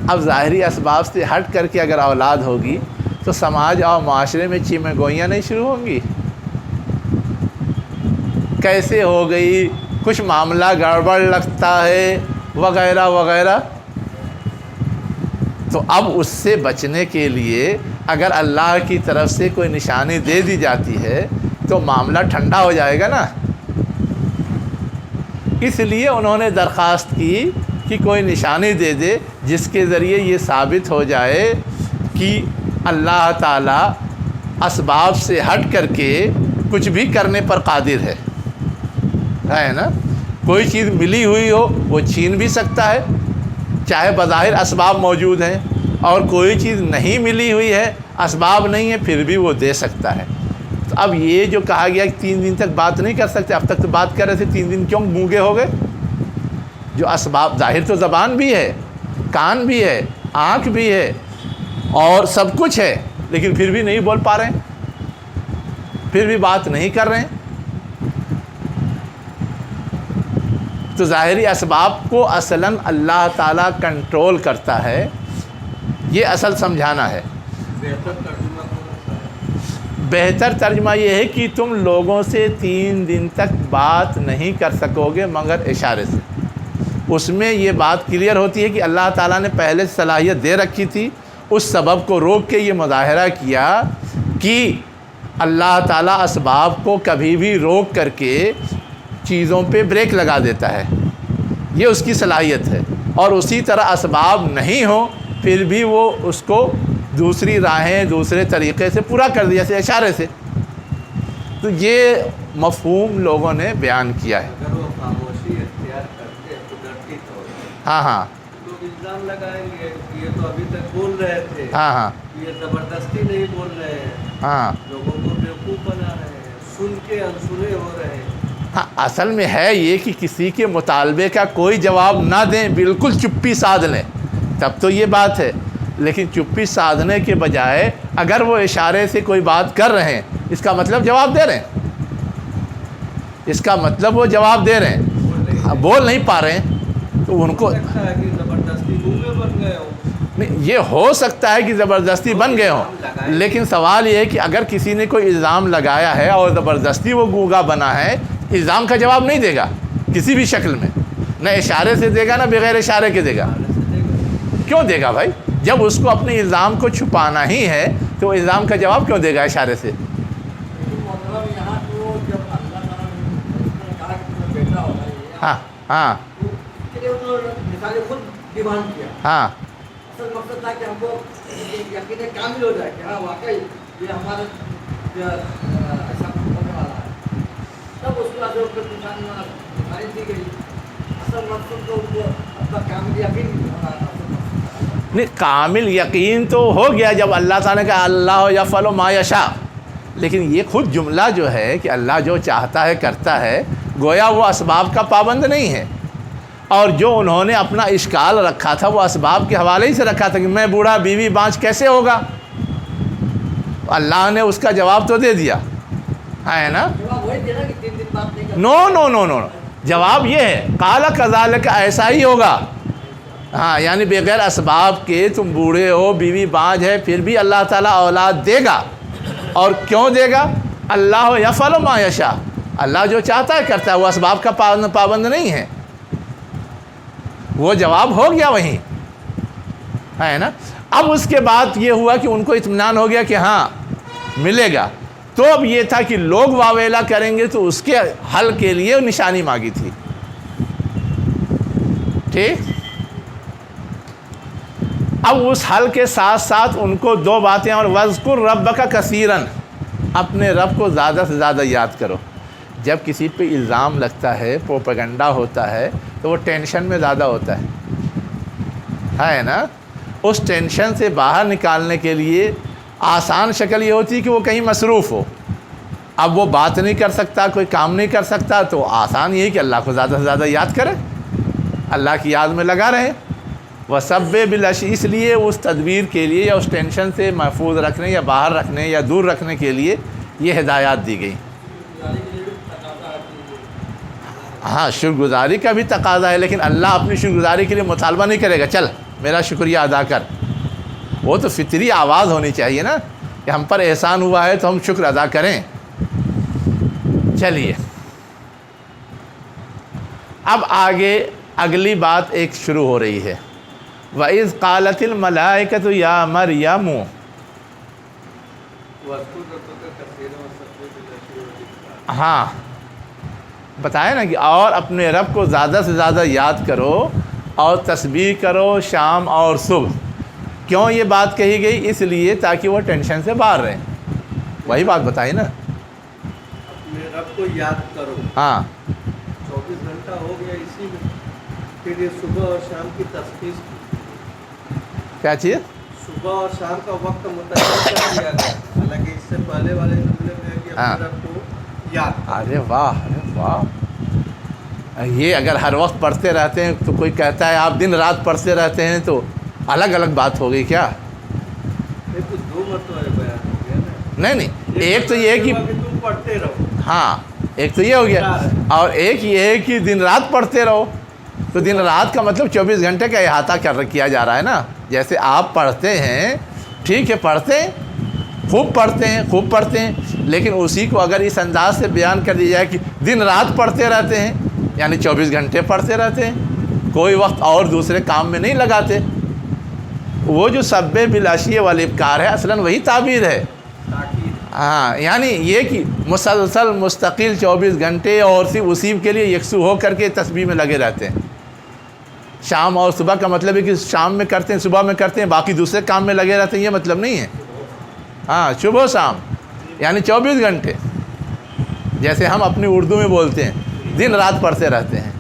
اب ظاہری اسباب سے ہٹ کر کے اگر اولاد ہوگی تو سماج اور معاشرے میں چیمیں گوئیاں نہیں شروع ہوں گی، کیسے ہو گئی، کچھ معاملہ گڑبڑ لگتا ہے وغیرہ وغیرہ۔ تو اب اس سے بچنے کے لیے اگر اللہ کی طرف سے کوئی نشانی دے دی جاتی ہے تو معاملہ ٹھنڈا ہو جائے گا نا، اس لیے انہوں نے درخواست کی کہ کوئی نشانی دے دے جس کے ذریعے یہ ثابت ہو جائے کہ اللہ تعالیٰ اسباب سے ہٹ کر کے کچھ بھی کرنے پر قادر ہے نا، کوئی چیز ملی ہوئی ہو وہ چھین بھی سکتا ہے، چاہے بظاہر اسباب موجود ہیں، اور کوئی چیز نہیں ملی ہوئی ہے، اسباب نہیں ہے، پھر بھی وہ دے سکتا ہے۔ تو اب یہ جو کہا گیا کہ 3 دن تک بات نہیں کر سکتے، اب تک تو بات کر رہے تھے، 3 دن کیوں گونگے ہو گئے؟ جو اسباب ظاہر تو زبان بھی ہے، کان بھی ہے، آنکھ بھی ہے اور سب کچھ ہے، لیکن پھر بھی نہیں بول پا رہے ہیں، پھر بھی بات نہیں کر رہے ہیں۔ تو ظاہری اسباب کو اصلاً اللہ تعالیٰ کنٹرول کرتا ہے، یہ اصل سمجھانا ہے۔ بہتر ترجمہ کون سا ہے؟ بہتر ترجمہ یہ ہے کہ تم لوگوں سے 3 دن تک بات نہیں کر سکو گے مگر اشارے سے۔ اس میں یہ بات کلیئر ہوتی ہے کہ اللہ تعالیٰ نے پہلے صلاحیت دے رکھی تھی، اس سبب کو روک کے یہ مظاہرہ کیا کہ اللہ تعالیٰ اسباب کو کبھی بھی روک کر کے چیزوں پہ بریک لگا دیتا ہے، یہ اس کی صلاحیت ہے، اور اسی طرح اسباب نہیں ہوں پھر بھی وہ اس کو دوسری راہیں دوسرے طریقے سے پورا کر دیا، جیسے اشارے سے۔ تو یہ مفہوم لوگوں نے بیان کیا ہے۔ اگر وہ خاموشی اختیار کرتے قدرتی طور پر، ہاں لوگ الزام لگائیں گے کہ یہ تو ابھی تک بول رہے تھے، ہاں یہ زبردستی نہیں بول رہے ہیں، ہاں لوگوں کو بیوقوف بنا رہے ہیں، سن کے انسنے ہو رہے ہیں۔ ہاں، اصل میں ہے یہ کہ کسی کے مطالبے کا کوئی جواب نہ دیں، بالکل چپی سادھ لیں، تب تو یہ بات ہے، لیکن چپی سادھنے کے بجائے اگر وہ اشارے سے کوئی بات کر رہے ہیں اس کا مطلب جواب دے رہے ہیں، اس کا مطلب وہ جواب دے رہے ہیں، بول نہیں پا رہے ہیں، تو ان کو لگتا ہے کہ زبردستی گونگے بن گئے ہو۔ نہیں، یہ ہو سکتا ہے کہ زبردستی بن گئے ہوں، لیکن سوال یہ ہے کہ اگر کسی نے کوئی الزام لگایا ہے اور زبردستی وہ گونگا بنا ہے، الزام کا جواب نہیں دے گا کسی بھی شکل میں، نہ اشارے سے دے گا نہ بغیر اشارے کے دے گا۔ کیوں دے گا بھائی؟ جب اس کو اپنے الزام کو چھپانا ہی ہے تو الزام کا جواب کیوں دے گا اشارے سے؟ ہاں ہاں ہاں اصل مقصد تھا کہ ہم کو یقین کامل ہو جائے کہ ہاں واقعی یہ ہمارا ایسا ہونے والا ہے، تب اس کو نشانی دی گئی۔ اصل مقصد تو ان کو اپنا کامل یقین ہونا ہے۔ نہیں، کامل یقین تو ہو گیا جب اللہ تعالیٰ نے کہا اللہ یفعل ما یشاء، لیکن یہ خود جملہ جو ہے کہ اللہ جو چاہتا ہے کرتا ہے، گویا وہ اسباب کا پابند نہیں ہے، اور جو انہوں نے اپنا اشکال رکھا تھا وہ اسباب کے حوالے ہی سے رکھا تھا کہ میں بوڑھا بیوی بانجھ کیسے ہوگا، اللہ نے اس کا جواب تو دے دیا ہے نا۔ جواب وہی دینا کہ 3 دن بات نہیں کرنا۔ نو نو نو نو، جواب یہ ہے قال کذالک، ایسا ہی ہوگا۔ ہاں، یعنی بغیر اسباب کے تم بوڑھے ہو، بیوی بانجھ ہے، پھر بھی اللہ تعالیٰ اولاد دے گا، اور کیوں دے گا؟ اللہ یفعل ما یشاء، اللہ جو چاہتا ہے کرتا ہے، وہ اسباب کا پابند نہیں ہے۔ وہ جواب ہو گیا وہیں، ہے نا۔ اب اس کے بعد یہ ہوا کہ ان کو اطمینان ہو گیا کہ ہاں ملے گا، تو اب یہ تھا کہ لوگ واویلا کریں گے تو اس کے حل کے لیے نشانی مانگی تھی، ٹھیک۔ اب اس حل کے ساتھ ساتھ ان کو 2 باتیں اور، وَاذْكُرْ رَبَّكَ كَثِيرًا، اپنے رب کو زیادہ سے زیادہ یاد کرو۔ جب کسی پہ الزام لگتا ہے، پروپیگنڈا ہوتا ہے، تو وہ ٹینشن میں زیادہ ہوتا ہے نا۔ اس ٹینشن سے باہر نکالنے کے لیے آسان شکل یہ ہوتی ہے کہ وہ کہیں مصروف ہو، اب وہ بات نہیں کر سکتا، کوئی کام نہیں کر سکتا، تو آسان یہی کہ اللہ کو زیادہ سے زیادہ یاد کرے، اللہ کی یاد میں لگا رہے۔ وَسَبِّحْ بِالْعَشِيِّ، اس لیے اس تدبیر کے لیے یا اس ٹینشن سے محفوظ رکھنے یا باہر رکھنے یا دور رکھنے کے لیے یہ ہدایات دی گئی۔ ہاں، شکر گزاری کا بھی تقاضا ہے، لیکن اللہ اپنی شکر گزاری کے لیے مطالبہ نہیں کرے گا چل میرا شکریہ ادا کر، وہ تو فطری آواز ہونی چاہیے نا کہ ہم پر احسان ہوا ہے تو ہم شکر ادا کریں۔ چلیے اب آگے اگلی بات ایک شروع ہو رہی ہے، وَإِذْ قَالَتِ الْمَلَائِكَةُ يَا مَرْيَمُ، وَاذْكُرْ رَبَّكَ كَثِيرًا وَسَبِّحْ بِالْعَشِيِّ وَالْإِبْكَارِ۔ ہاں بتایا نا کہ اور اپنے رب کو زیادہ سے زیادہ یاد کرو اور تسبیح کرو شام اور صبح۔ کیوں یہ بات کہی گئی؟ اس لیے تاکہ وہ ٹینشن سے باہر رہیں، وہی بات بتائی نا۔ اپنے رب کو یاد کرو، ہاں 24 گھنٹہ ہو گیا اسی میں، پھر یہ صبح اور شام کی تخصیص، کیا چیز؟ صبح اور شام کا وقت متعین کر دیا گیا، حالانکہ اس سے پہلے والے جملے میں ہے کہ اپنے رب کو یاد کرو۔ ارے واہ، ارے واہ، یہ اگر ہر وقت پڑھتے رہتے ہیں تو کوئی کہتا ہے آپ دن رات پڑھتے رہتے ہیں تو الگ الگ بات ہو گئی کیا؟ یہ تو 2 مرتبہ بیان ہو گیا نا۔ نہیں، ایک تو یہ ہے کہ تم پڑھتے رہو، ہاں، ایک تو یہ ہو گیا، اور ایک یہ ہے کہ دن رات پڑھتے رہو، تو دن رات کا مطلب 24 گھنٹے کا احاطہ کیا جا رہا ہے نا۔ جیسے آپ پڑھتے ہیں، ٹھیک ہے، پڑھتے ہیں، خوب پڑھتے ہیں، لیکن اسی کو اگر اس انداز سے بیان کر دیا جائے کہ دن رات پڑھتے رہتے ہیں، یعنی 24 گھنٹے پڑھتے رہتے ہیں، کوئی وقت اور دوسرے کام میں نہیں لگاتے، وہ جو سبح بالعشی والابکار ہے اصلاً وہی تعبیر ہے۔ ہاں، یعنی یہ کہ مسلسل مستقل 24 گھنٹے اور صرف اسی کے لیے یکسو ہو کر کے تسبیح میں لگے رہتے ہیں۔ شام اور صبح کا مطلب ہے کہ شام میں کرتے ہیں، صبح میں کرتے ہیں، باقی دوسرے کام میں لگے رہتے ہیں، یہ مطلب نہیں ہے۔ ہاں، صبح و شام یعنی 24 گھنٹے، جیسے ہم اپنی اردو میں بولتے ہیں دن رات پڑھتے رہتے ہیں۔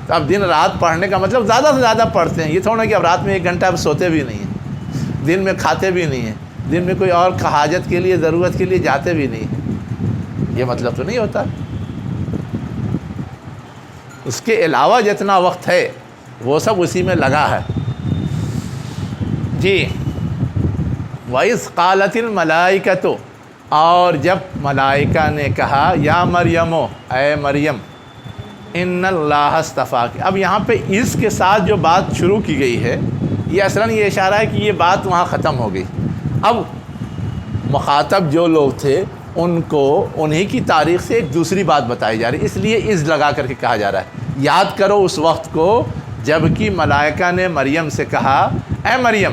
تو اب دن رات پڑھنے کا مطلب زیادہ سے زیادہ پڑھتے ہیں، یہ تھوڑا کہ اب رات میں 1 گھنٹہ اب سوتے بھی نہیں ہیں، دن میں کھاتے بھی نہیں ہیں، دن میں کوئی اور حاجت کے لیے ضرورت کے لیے جاتے بھی نہیں ہیں، یہ مطلب تو نہیں ہوتا۔ اس کے علاوہ جتنا وقت ہے وہ سب اسی میں لگا ہے۔ جی، وَإِذْ قَالَتِ الْمَلَائِكَةُ، اور جب ملائکہ نے کہا یا مریم، اے مریم، ان اللہ اصطفاک۔ اب یہاں پہ اس کے ساتھ جو بات شروع کی گئی ہے یہ اصلاً یہ اشارہ ہے کہ یہ بات وہاں ختم ہو گئی. اب مخاطب جو لوگ تھے ان کو انہی کی تاریخ سے ایک دوسری بات بتائی جا رہی، اس لیے از لگا کر کے کہا جا رہا ہے یاد کرو اس وقت کو جب کہ ملائکہ نے مریم سے کہا اے مریم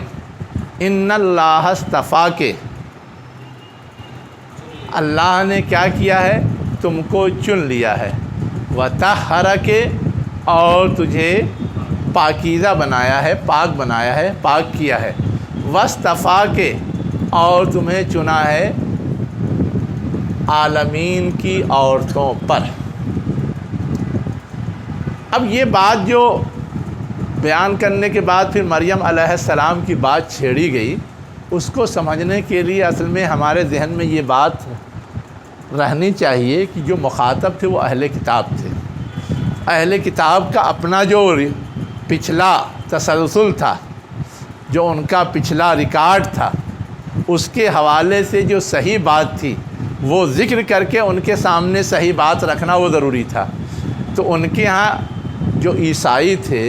ان اللہ اصطفاک، اللہ نے کیا کیا ہے، تم کو چن لیا ہے، وطہرک، اور تجھے پاکیزہ بنایا ہے، پاک بنایا ہے، پاک کیا ہے، واصطفاک، اور تمہیں چنا ہے عالمین کی عورتوں پر. اب یہ بات جو بیان کرنے کے بعد پھر مریم علیہ السلام کی بات چھیڑی گئی، اس کو سمجھنے کے لیے اصل میں ہمارے ذہن میں یہ بات رہنی چاہیے کہ جو مخاطب تھے وہ اہل کتاب تھے. اہل کتاب کا اپنا جو پچھلا تسلسل تھا، جو ان کا پچھلا ریکارڈ تھا، اس کے حوالے سے جو صحیح بات تھی وہ ذکر کر کے ان کے سامنے صحیح بات رکھنا وہ ضروری تھا. تو ان کے ہاں جو عیسائی تھے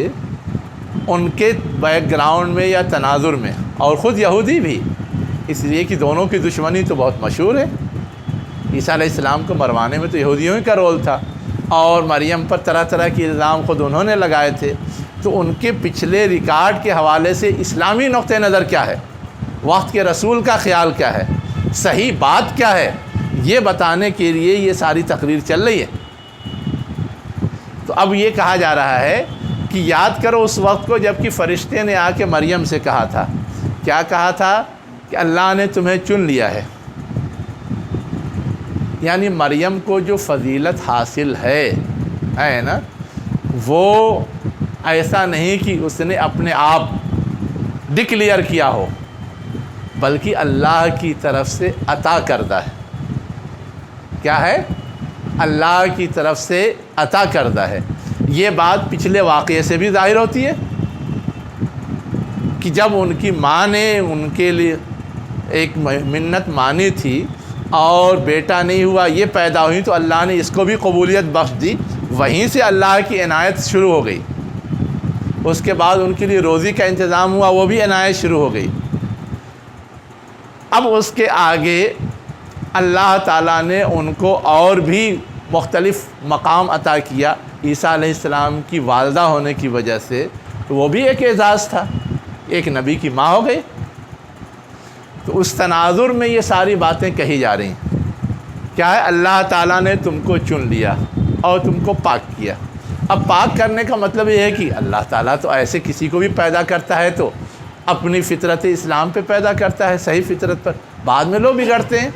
ان کے بیک گراؤنڈ میں یا تناظر میں، اور خود یہودی بھی، اس لیے کہ دونوں کی دشمنی تو بہت مشہور ہے. عیسیٰ علیہ السلام کو مروانے میں تو یہودیوں ہی کا رول تھا، اور مریم پر طرح طرح کے الزام خود انہوں نے لگائے تھے. تو ان کے پچھلے ریکارڈ کے حوالے سے اسلامی نقطہ نظر کیا ہے، وقت کے رسول کا خیال کیا ہے، صحیح بات کیا ہے، یہ بتانے کے لیے یہ ساری تقریر چل رہی ہے. تو اب یہ کہا جا رہا ہے کہ یاد کرو اس وقت کو جب کہ فرشتے نے آ کے مریم سے کہا تھا، کیا کہا تھا کہ اللہ نے تمہیں چن لیا ہے. یعنی مریم کو جو فضیلت حاصل ہے نا، وہ ایسا نہیں کہ اس نے اپنے آپ ڈکلیئر کیا ہو، بلکہ اللہ کی طرف سے عطا کردہ ہے. کیا ہے؟ اللہ کی طرف سے عطا کردہ ہے. یہ بات پچھلے واقعے سے بھی ظاہر ہوتی ہے کہ جب ان کی ماں نے ان کے لیے ایک منت مانی تھی اور بیٹا نہیں ہوا، یہ پیدا ہوئی، تو اللہ نے اس کو بھی قبولیت بخش دی. وہیں سے اللہ کی عنایت شروع ہو گئی. اس کے بعد ان کے لیے روزی کا انتظام ہوا، وہ بھی عنایت شروع ہو گئی. اب اس کے آگے اللہ تعالیٰ نے ان کو اور بھی مختلف مقام عطا کیا. عیسیٰ علیہ السلام کی والدہ ہونے کی وجہ سے وہ بھی ایک اعزاز تھا، ایک نبی کی ماں ہو گئی. تو اس تناظر میں یہ ساری باتیں کہی جا رہی ہیں. کیا ہے؟ اللہ تعالیٰ نے تم کو چن لیا اور تم کو پاک کیا. اب پاک کرنے کا مطلب یہ ہے کہ اللہ تعالیٰ تو ایسے کسی کو بھی پیدا کرتا ہے تو اپنی فطرت اسلام پہ پیدا کرتا ہے، صحیح فطرت پر. بعد میں لوگ بگڑتے ہیں،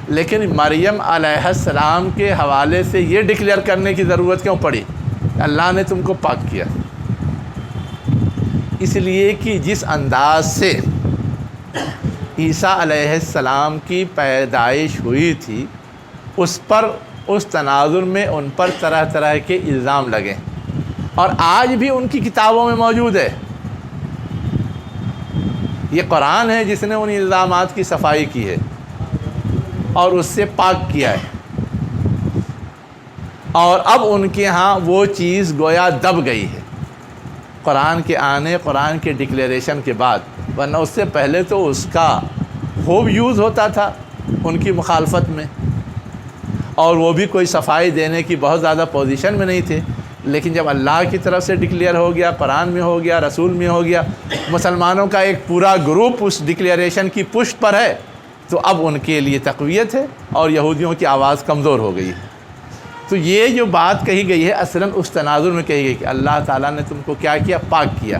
لیکن مریم علیہ السلام کے حوالے سے یہ ڈکلیئر کرنے کی ضرورت کیوں پڑی؟ اللہ نے تم کو پاک کیا. اس لیے کہ جس انداز سے عیسیٰ علیہ السلام کی پیدائش ہوئی تھی، اس پر، اس تناظر میں ان پر طرح طرح کے الزام لگے، اور آج بھی ان کی کتابوں میں موجود ہے. یہ قرآن ہے جس نے ان الزامات کی صفائی کی ہے اور اس سے پاک کیا ہے. اور اب ان کے ہاں وہ چیز گویا دب گئی ہے قرآن کے آنے، قرآن کے ڈکلیریشن کے بعد. ورنہ اس سے پہلے تو اس کا خوب یوز ہوتا تھا ان کی مخالفت میں، اور وہ بھی کوئی صفائی دینے کی بہت زیادہ پوزیشن میں نہیں تھے. لیکن جب اللہ کی طرف سے ڈکلیئر ہو گیا، قرآن میں ہو گیا، رسول میں ہو گیا، مسلمانوں کا ایک پورا گروپ اس ڈکلیریشن کی پشت پر ہے، تو اب ان کے لیے تقویت ہے اور یہودیوں کی آواز کمزور ہو گئی ہے. تو یہ جو بات کہی گئی ہے اصلاً اس تناظر میں کہی گئی کہ اللہ تعالیٰ نے تم کو کیا کیا؟ پاک کیا.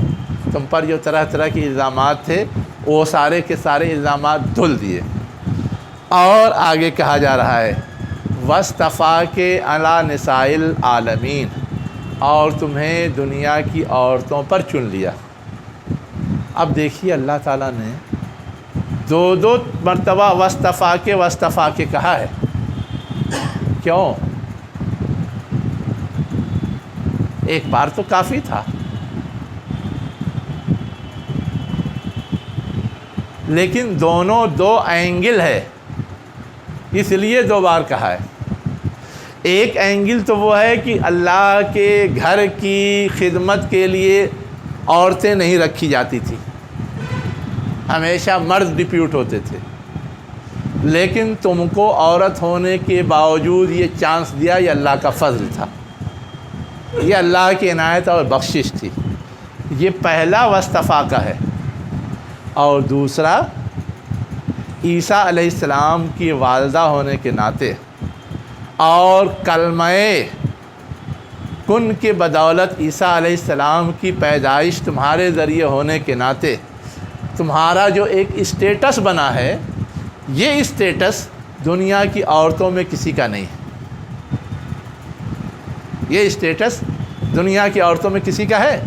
تم پر جو طرح طرح کے الزامات تھے وہ سارے کے سارے الزامات دھل دیے. اور آگے کہا جا رہا ہے وَاصْطَفَاكَ عَلَىٰ نِسَاءِ الْعَالَمِينَ، اور تمہیں دنیا کی عورتوں پر چن لیا. اب دیکھیے اللہ تعالیٰ نے دو مرتبہ وَاصْطَفَاكَ کہا ہے. کیوں؟ ایک بار تو کافی تھا، لیکن دونوں دو اینگل ہے، اس لیے دو بار کہا ہے. ایک اینگل تو وہ ہے کہ اللہ کے گھر کی خدمت کے لیے عورتیں نہیں رکھی جاتی تھیں، ہمیشہ مرد ڈپیوٹ ہوتے تھے، لیکن تم کو عورت ہونے کے باوجود یہ چانس دیا، یہ اللہ کا فضل تھا، یہ اللہ کی عنایت اور بخشش تھی۔ یہ پہلا وصطفیٰ کا ہے۔ اور دوسرا، عیسیٰ علیہ السلام کی والدہ ہونے کے ناطے اور کلمہ کن کے بدولت عیسیٰ علیہ السلام کی پیدائش تمہارے ذریعے ہونے کے ناطے تمہارا جو ایک اسٹیٹس بنا ہے، یہ اسٹیٹس دنیا کی عورتوں میں کسی کا نہیں ہے۔ یہ اسٹیٹس دنیا کی عورتوں میں کسی کا ہے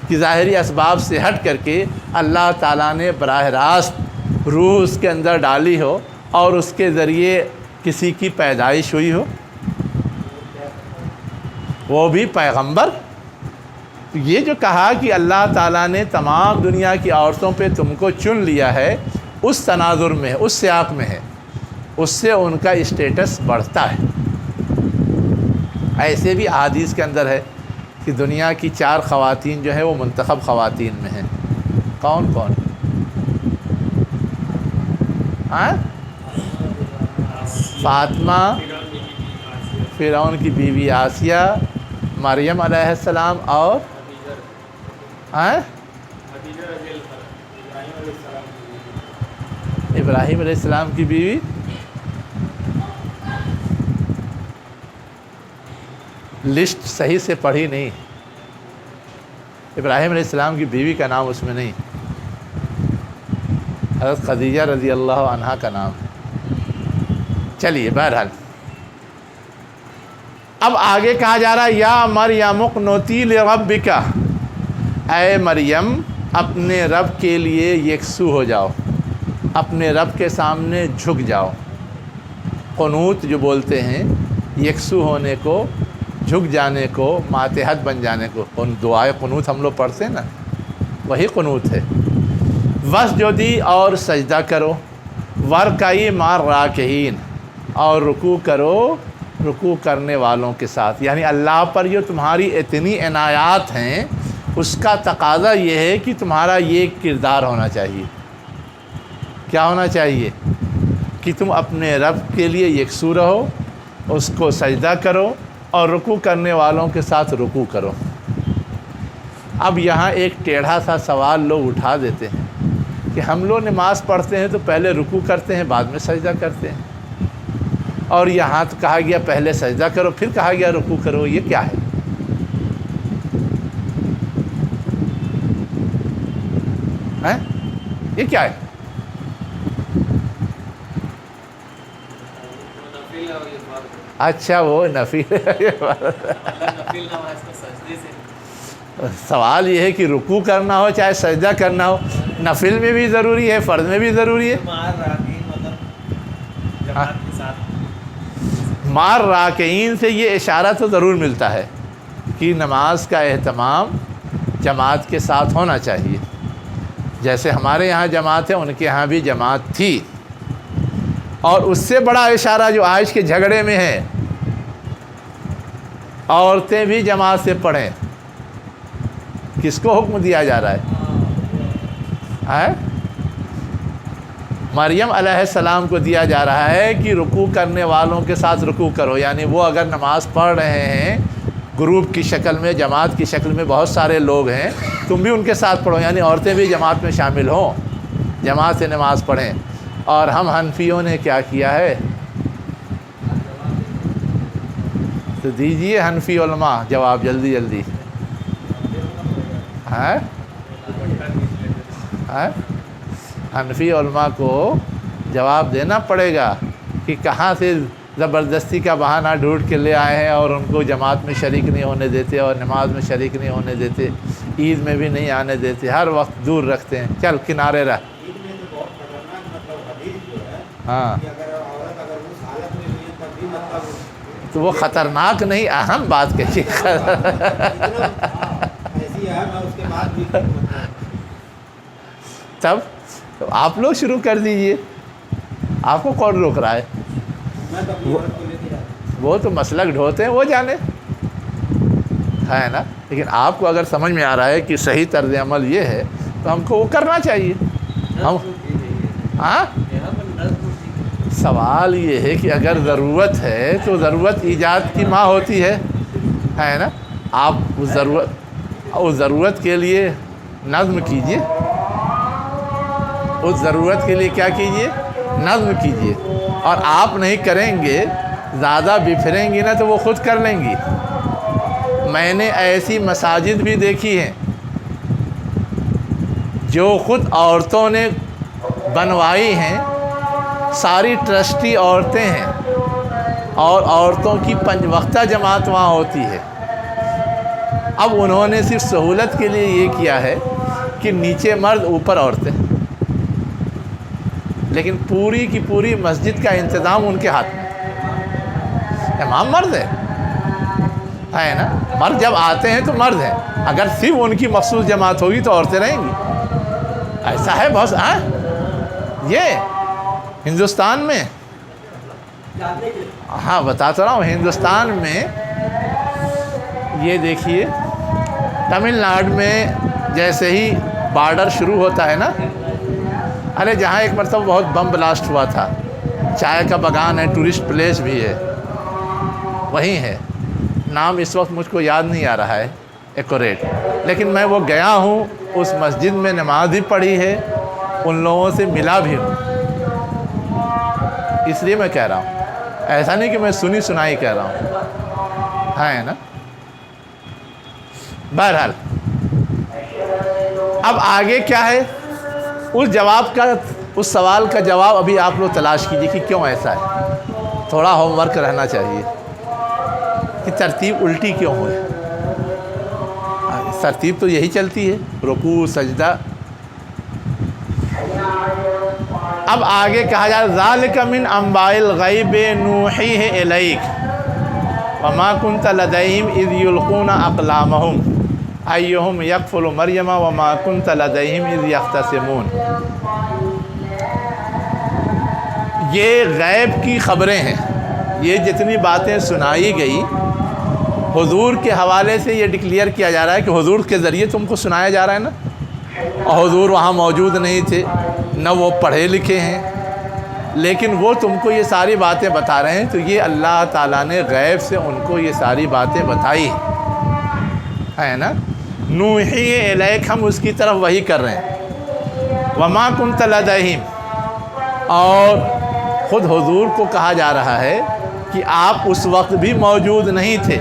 کہ ظاہری اسباب سے ہٹ کر کے اللہ تعالیٰ نے براہ راست روح اس کے اندر ڈالی ہو اور اس کے ذریعے کسی کی پیدائش ہوئی ہو، وہ بھی پیغمبر۔ یہ جو کہا کہ اللہ تعالیٰ نے تمام دنیا کی عورتوں پہ تم کو چن لیا ہے، اس تناظر میں ہے، اس سیاق میں ہے، اس سے ان کا اسٹیٹس بڑھتا ہے۔ ایسے بھی احادیث کے اندر ہے کہ دنیا کی 4 خواتین جو ہے وہ منتخب خواتین میں ہیں۔ کون کون؟ فاطمہ، فرعون کی بیوی آسیہ، مریم علیہ السلام، اور ابراہیم علیہ السلام کی بیوی لسٹ صحیح سے پڑھی نہیں، ابراہیم علیہ السلام کی بیوی کا نام اس میں نہیں، حضرت خدیجہ رضی اللہ عنہا کا نام ہے۔ چلیے بہرحال اب آگے کہا جا رہا ہے یا مریم اقنتی لربک، اے مریم اپنے رب کے لیے یکسو ہو جاؤ، اپنے رب کے سامنے جھک جاؤ۔ قنوت جو بولتے ہیں یکسو ہونے کو، جھک جانے کو، ماتحت بن جانے کو، دعائے قنوت ہم لوگ پڑھتے ہیں نا، وہی قنوت ہے۔ وسجدی، اور سجدہ کرو، ورکعی مع الراکعین، اور رکوع کرو رکوع کرنے والوں کے ساتھ۔ یعنی اللہ پر جو تمہاری اتنی عنایات ہیں، اس کا تقاضا یہ ہے کہ تمہارا یہ کردار ہونا چاہیے۔ کیا ہونا چاہیے؟ کہ تم اپنے رب کے لیے یکسو رہو، اس کو سجدہ کرو، اور رکوع کرنے والوں کے ساتھ رکوع کرو۔ اب یہاں ایک ٹیڑھا سا سوال لوگ اٹھا دیتے ہیں کہ ہم لوگ نماز پڑھتے ہیں تو پہلے رکوع کرتے ہیں، بعد میں سجدہ کرتے ہیں، اور یہاں تو کہا گیا پہلے سجدہ کرو پھر کہا گیا رکوع کرو، یہ کیا ہے؟ یہ کیا ہے؟ اچھا وہ نفل سوال یہ ہے کہ رکوع کرنا ہو چاہے سجدہ کرنا ہو، نفل میں بھی ضروری ہے، فرض میں بھی ضروری ہے۔ مار راکعین سے یہ اشارہ تو ضرور ملتا ہے کہ نماز کا اہتمام جماعت کے ساتھ ہونا چاہیے۔ جیسے ہمارے یہاں جماعت ہے، ان کے یہاں بھی جماعت تھی۔ اور اس سے بڑا اشارہ جو آج کے جھگڑے میں ہے، عورتیں بھی جماعت سے پڑھیں، کس کو حکم دیا جا رہا ہے؟ مریم علیہ السلام کو دیا جا رہا ہے کہ رکوع کرنے والوں کے ساتھ رکوع کرو، یعنی وہ اگر نماز پڑھ رہے ہیں گروپ کی شکل میں، جماعت کی شکل میں، بہت سارے لوگ ہیں، تم بھی ان کے ساتھ پڑھو، یعنی عورتیں بھی جماعت میں شامل ہوں، جماعت سے نماز پڑھیں۔ اور ہم حنفیوں نے کیا کیا ہے؟ تو دیجئے حنفی علماء جواب جلدی جلدی۔ حنفی علماء کو جواب دینا پڑے گا کہ کہاں سے زبردستی کا بہانہ ڈھونڈ کے لے آئے ہیں اور ان کو جماعت میں شریک نہیں ہونے دیتے اور نماز میں شریک نہیں ہونے دیتے، عید میں بھی نہیں آنے دیتے، ہر وقت دور رکھتے ہیں، چل کنارے رہ۔ ہاں تو وہ خطرناک نہیں، اہم بات کہیے۔ تب تو آپ لوگ شروع کر دیجئے، آپ کو کون روک رہا ہے؟ وہ تو مسلک ڈھوتے ہیں، وہ جانے ہے نا، لیکن آپ کو اگر سمجھ میں آ رہا ہے کہ صحیح طرز عمل یہ ہے تو ہم کو وہ کرنا چاہیے. ہم ہاں سوال یہ ہے کہ اگر ضرورت ہے تو ضرورت ایجاد کی ماں ہوتی ہے نا. آپ اس ضرورت کے لیے نظم کیجئے, اس ضرورت کے لیے کیا کیجئے, نظم کیجئے. اور آپ نہیں کریں گے, زیادہ بفریں گی نا تو وہ خود کر لیں گی. میں نے ایسی مساجد بھی دیکھی ہیں جو خود عورتوں نے بنوائی ہیں, ساری ٹرسٹی عورتیں ہیں اور عورتوں کی 5 وقتہ جماعت وہاں ہوتی ہے. اب انہوں نے صرف سہولت کے لیے یہ کیا ہے کہ نیچے مرد اوپر عورتیں, لیکن پوری کی پوری مسجد کا انتظام ان کے ہاتھ میں. امام مرد ہے نا, مرد جب آتے ہیں تو مرد ہیں. اگر صرف ان کی مخصوص جماعت ہوگی تو عورتیں رہیں گی. ایسا ہے بہت. یہ ہندوستان میں, ہاں بتاتا رہا ہوں, ہندوستان میں یہ دیکھیے, تمل ناڈو میں جیسے ہی بارڈر شروع ہوتا ہے نا, ارے جہاں ایک مرتبہ بہت بم بلاسٹ ہوا تھا, چائے کا بغان ہے, ٹورسٹ پلیس بھی ہے, وہیں ہے. نام اس وقت مجھ کو یاد نہیں آ رہا ہے ایکوریٹ, لیکن میں وہ گیا ہوں, اس مسجد میں نماز بھی پڑھی ہے, ان لوگوں سے ملا بھی ہوں. اس لیے میں کہہ رہا ہوں, ایسا نہیں کہ میں سنی سنائی کہہ رہا ہوں, ہے نا. بہرحال اب آگے کیا ہے, اس سوال کا جواب ابھی آپ لوگ تلاش کیجئے کہ کیوں ایسا ہے. تھوڑا ہوم ورک رہنا چاہیے کہ ترتیب الٹی کیوں ہوئی. ترتیب تو یہی چلتی ہے, رکوع سجدہ. اب آگے کہا جائے ذالک من انباء الغیب نوحیہ الیک وما کنت لدیہم اذ یلقون اقلامہم ایہم یکفل مریم وما کنت لدیہم اذ یختصمون. یہ غیب کی خبریں ہیں. یہ جتنی باتیں سنائی گئی حضور کے حوالے سے یہ ڈکلیئر کیا جا رہا ہے کہ حضور کے ذریعے تم کو سنایا جا رہا ہے نا. اور حضور وہاں موجود نہیں تھے, نہ وہ پڑھے لکھے ہیں, لیکن وہ تم کو یہ ساری باتیں بتا رہے ہیں. تو یہ اللہ تعالیٰ نے غیب سے ان کو یہ ساری باتیں بتائی ہے نا. نوحی الیک, ہم اس کی طرف وحی کر رہے ہیں. وما کنت لدیہم, اور خود حضور کو کہا جا رہا ہے کہ آپ اس وقت بھی موجود نہیں تھے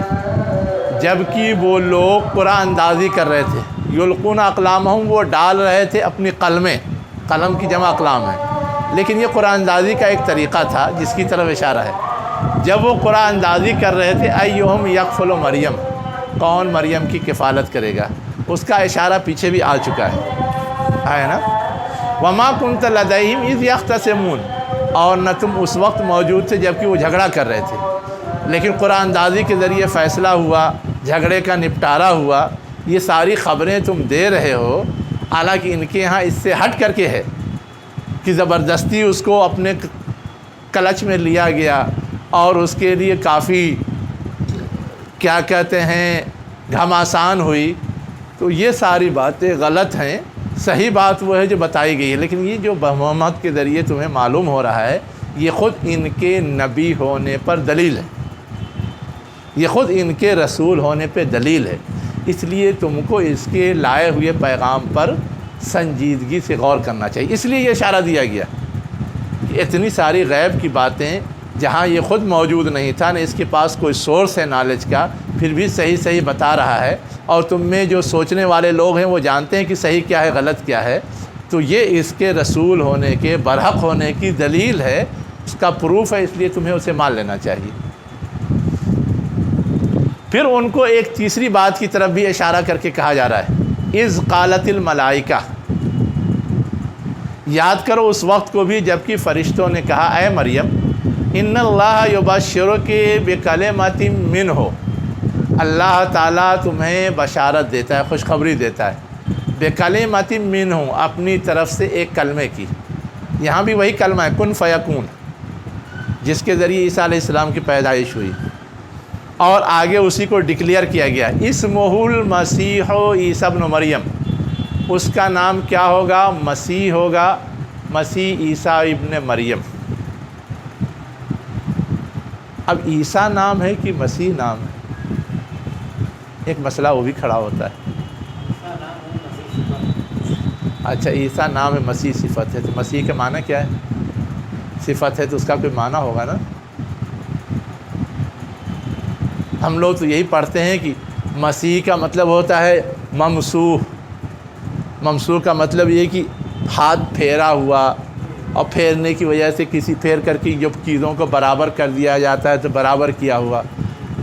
جبکہ وہ لوگ قرآن اندازی کر رہے تھے. یلقون اقلامہم, وہ ڈال رہے تھے اپنی قلمیں, قلم کی جمع اقلام ہے, لیکن یہ قرآن اندازی کا ایک طریقہ تھا جس کی طرف اشارہ ہے. جب وہ قرآن اندازی کر رہے تھے ایہم یکفل مریم, کون مریم کی کفالت کرے گا, اس کا اشارہ پیچھے بھی آ چکا ہے نا. وما کنت لدیہم اذ یختصمون, اور نہ تم اس وقت موجود تھے جبکہ وہ جھگڑا کر رہے تھے, لیکن قرآن اندازی کے ذریعے فیصلہ ہوا, جھگڑے کا نپٹارہ ہوا. یہ ساری خبریں تم دے رہے ہو, حالانکہ ان کے یہاں اس سے ہٹ کر کے ہے کہ زبردستی اس کو اپنے کلچ میں لیا گیا اور اس کے لیے کافی کیا کہتے ہیں گھماسان ہوئی. تو یہ ساری باتیں غلط ہیں. صحیح بات وہ ہے جو بتائی گئی ہے, لیکن یہ جو محمد کے ذریعے تمہیں معلوم ہو رہا ہے یہ خود ان کے نبی ہونے پر دلیل ہے, یہ خود ان کے رسول ہونے پہ دلیل ہے. اس لیے تم کو اس کے لائے ہوئے پیغام پر سنجیدگی سے غور کرنا چاہیے. اس لیے یہ اشارہ دیا گیا کہ اتنی ساری غیب کی باتیں جہاں یہ خود موجود نہیں تھا, نہ اس کے پاس کوئی سورس ہے نالج کا, پھر بھی صحیح بتا رہا ہے. اور تم میں جو سوچنے والے لوگ ہیں وہ جانتے ہیں کہ صحیح کیا ہے غلط کیا ہے. تو یہ اس کے رسول ہونے کے, برحق ہونے کی دلیل ہے, اس کا پروف ہے. اس لیے تمہیں اسے مان لینا چاہیے. پھر ان کو ایک تیسری بات کی طرف بھی اشارہ کر کے کہا جا رہا ہے, اذ قالت الملائکہ, یاد کرو اس وقت کو بھی جبکہ فرشتوں نے کہا اے مریم ان اللہ یبشرک بکلمۃ منہ, اللہ تعالیٰ تمہیں بشارت دیتا ہے, خوشخبری دیتا ہے, بکلمۃ منہ, اپنی طرف سے ایک کلمے کی. یہاں بھی وہی کلمہ ہے کن فیکون, جس کے ذریعے عیسیٰ علیہ السلام کی پیدائش ہوئی. اور آگے اسی کو ڈکلیئر کیا گیا اسمہ المسیح عیسی ابن مریم، اس کا نام کیا ہوگا؟ مسیح ہوگا، مسیح عیسیٰ ابن مریم۔ اب عیسیٰ نام ہے کہ مسیح نام ہے؟ ایک مسئلہ وہ بھی کھڑا ہوتا ہے۔ اچھا عیسیٰ نام ہے، مسیح صفت ہے، تو مسیح کا معنی کیا ہے؟ صفت ہے تو اس کا کوئی معنی ہوگا نا۔ ہم لوگ تو یہی پڑھتے ہیں کہ مسیح کا مطلب ہوتا ہے ممسوح، ممسوح کا مطلب یہ کہ ہاتھ پھیرا ہوا، اور پھیرنے کی وجہ سے کسی پھیر کر کے جو چیزوں کو برابر کر دیا جاتا ہے تو برابر کیا ہوا۔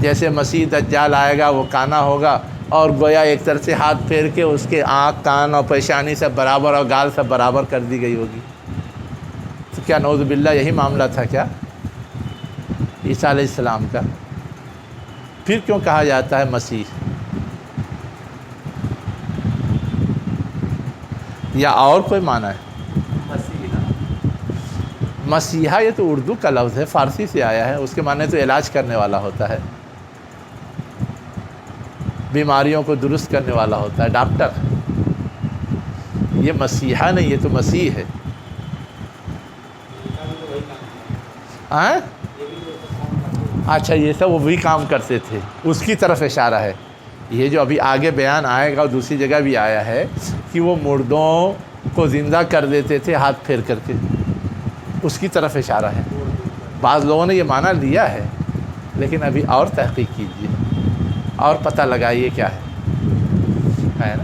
جیسے مسیح دجال آئے گا وہ کانا ہوگا، اور گویا ایک طرح سے ہاتھ پھیر کے اس کے آنکھ، کان اور پیشانی سب برابر اور گال سب برابر کر دی گئی ہوگی۔ تو کیا نعوذ باللہ یہی معاملہ تھا کیا عیسیٰ علیہ السلام کا؟ پھر کیوں کہا جاتا ہے مسیح؟ یا اور کوئی معنی ہے؟ مسیحا یہ تو اردو کا لفظ ہے، فارسی سے آیا ہے، اس کے معنی تو علاج کرنے والا ہوتا ہے، بیماریوں کو درست کرنے والا ہوتا ہے، ڈاکٹر۔ یہ مسیحا نہیں، یہ تو مسیح ہے۔ اچھا یہ سب وہ بھی کام کرتے تھے، اس کی طرف اشارہ ہے۔ یہ جو ابھی آگے بیان آئے گا اور دوسری جگہ بھی آیا ہے کہ وہ مردوں کو زندہ کر دیتے تھے ہاتھ پھیر کر کے، اس کی طرف اشارہ ہے۔ بعض لوگوں نے یہ معنی لیا ہے، لیکن ابھی اور تحقیق کیجیے اور پتہ لگائیے کیا ہے نا۔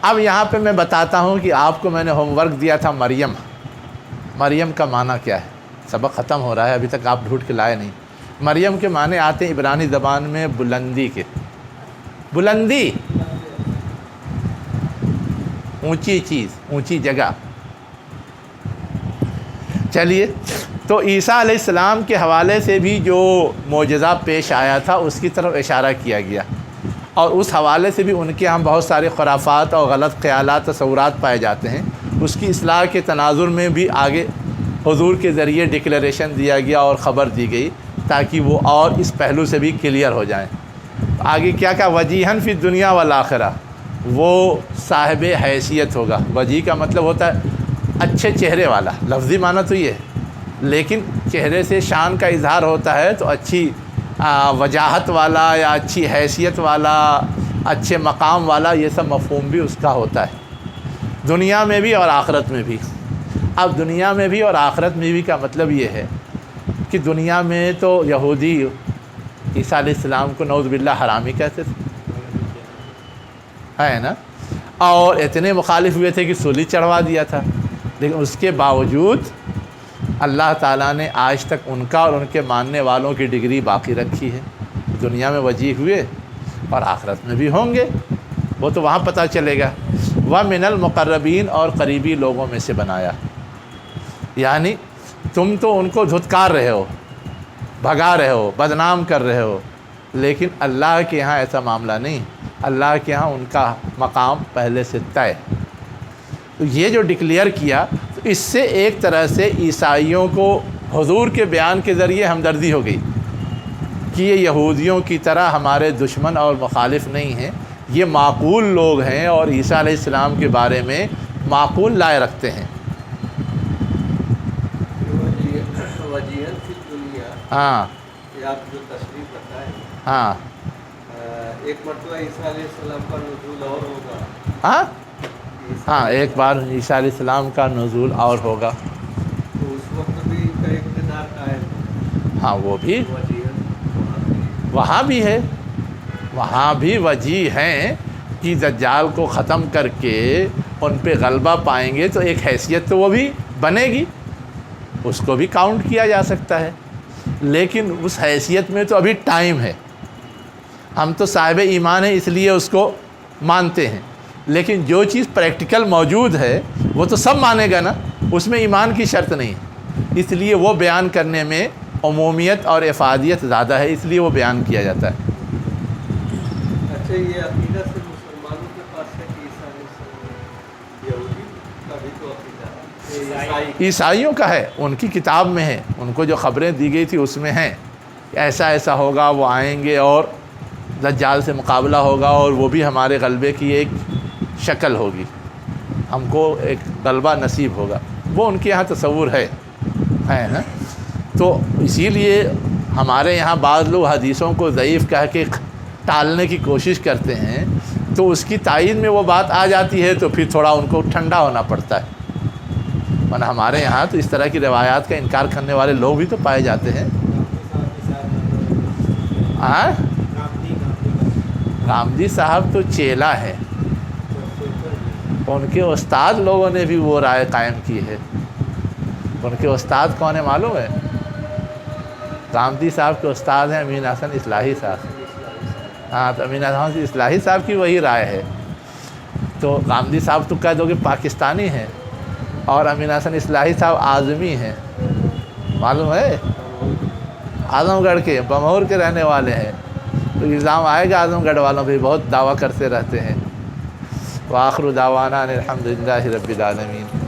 اب یہاں پہ میں بتاتا ہوں کہ آپ کو میں نے ہوم ورک دیا تھا مریم، مریم کا معنی کیا ہے؟ سبق ختم ہو رہا ہے، ابھی تک آپ ڈھونڈ کے لائے نہیں۔ مریم کے معنی آتے ہیں عبرانی زبان میں بلندی کے، بلندی، اونچی چیز، اونچی جگہ۔ چلیے، تو عیسیٰ علیہ السلام کے حوالے سے بھی جو معجزہ پیش آیا تھا اس کی طرف اشارہ کیا گیا، اور اس حوالے سے بھی ان کے ہم بہت سارے خرافات اور غلط خیالات، تصورات پائے جاتے ہیں۔ اس کی اصلاح کے تناظر میں بھی آگے حضور کے ذریعے ڈکلیریشن دیا گیا اور خبر دی گئی تاکہ وہ اور اس پہلو سے بھی کلیئر ہو جائیں۔ آگے کیا کہا؟ وجیہن فی الدنیا والآخرہ، وہ صاحب حیثیت ہوگا۔ وجیح کا مطلب ہوتا ہے اچھے چہرے والا، لفظی معنی تو یہ ہے، لیکن چہرے سے شان کا اظہار ہوتا ہے تو اچھی وجاہت والا یا اچھی حیثیت والا، اچھے مقام والا، یہ سب مفہوم بھی اس کا ہوتا ہے، دنیا میں بھی اور آخرت میں بھی۔ اب دنیا میں بھی اور آخرت میں بھی کا مطلب یہ ہے کہ دنیا میں تو یہودی عیسیٰ علیہ السلام کو نعوذ باللہ حرامی کہتے تھے، ہے نا، اور اتنے مخالف ہوئے تھے کہ سولی چڑھوا دیا تھا، لیکن اس کے باوجود اللہ تعالیٰ نے آج تک ان کا اور ان کے ماننے والوں کی ڈگری باقی رکھی ہے۔ دنیا میں وجیح ہوئے اور آخرت میں بھی ہوں گے، وہ تو وہاں پتہ چلے گا۔ وَمِنَ الْمُقَرَّبِينَ، اور قریبی لوگوں میں سے بنایا، یعنی تم تو ان کو دھتکار رہے ہو، بھگا رہے ہو، بدنام کر رہے ہو، لیکن اللہ کے ہاں ایسا معاملہ نہیں، اللہ کے ہاں ان کا مقام پہلے سے طے۔ تو یہ جو ڈکلیئر کیا، تو اس سے ایک طرح سے عیسائیوں کو حضور کے بیان کے ذریعے ہمدردی ہو گئی کہ یہ یہودیوں کی طرح ہمارے دشمن اور مخالف نہیں ہیں، یہ معقول لوگ ہیں اور عیسیٰ علیہ السلام کے بارے میں معقول رائے رکھتے ہیں۔ وجیہن فی الدنیا، ہاں یہ آپ جو تشریح بتائیں، ہاں ایک مرتبہ عیسیٰ علیہ السلام کا نزول اور ہوگا، ہاں ہاں، ایک بار عیسیٰ علیہ السلام کا نزول اور ہوگا، تو اس وقت بھی ان کا اقتدار قائم، ہاں وہ بھی وجیہن وہاں بھی ہے، وہاں بھی وجیح ہیں کہ دجال کو ختم کر کے ان پہ غلبہ پائیں گے تو ایک حیثیت تو وہ بھی بنے گی، اس کو بھی کاؤنٹ کیا جا سکتا ہے، لیکن اس حیثیت میں تو ابھی ٹائم ہے۔ ہم تو صاحب ایمان ہیں اس لیے اس کو مانتے ہیں، لیکن جو چیز پریکٹیکل موجود ہے وہ تو سب مانے گا نا، اس میں ایمان کی شرط نہیں ہے، اس لیے وہ بیان کرنے میں عمومیت اور افادیت زیادہ ہے، اس لیے وہ بیان کیا جاتا ہے۔ اچھا، یہ عقیدہ سے مسلمانوں کے پاس ہے کہ عیسیٰ علیہ السلام یہودی کا بھی تو عقیدہ ہے، عیسائیوں کا ہے، ان کی کتاب میں ہے، ان کو جو خبریں دی گئی تھی اس میں ہیں ایسا ایسا ہوگا، وہ آئیں گے اور دجال سے مقابلہ ہوگا اور وہ بھی ہمارے غلبے کی ایک شکل ہوگی، ہم کو ایک غلبہ نصیب ہوگا، وہ ان کے یہاں تصور ہے نا۔ تو اسی لیے ہمارے یہاں بعض لوگ حدیثوں کو ضعیف کہہ کے ٹالنے کی کوشش کرتے ہیں، تو اس کی تائید میں وہ بات آ جاتی ہے تو پھر تھوڑا ان کو ٹھنڈا ہونا پڑتا ہے، ورنہ ہمارے یہاں تو اس طرح کی روایات کا انکار کرنے والے لوگ بھی تو پائے جاتے ہیں۔ غامدی صاحب تو چیلا ہے، ان کے استاد لوگوں نے بھی وہ رائے قائم کی ہے۔ ان کے استاد کون ہے معلوم ہے؟ غامدی صاحب کے استاد ہیں امین حسن اصلاحی صاحب۔ ہاں، تو امین حسن اصلاحی صاحب کی وہی رائے ہے۔ تو غامدی صاحب تو کہہ دو کہ پاکستانی ہیں اور امین حسن اصلاحی صاحب اعظمی ہیں، معلوم ہے؟ اعظم گڑھ کے، بمہور کے رہنے والے ہیں۔ تو الزام آئے گا اعظم گڑھ والوں پہ، بہت دعویٰ کرتے رہتے ہیں۔ وآخر دعوانا ان الحمد للہ رب العالمین۔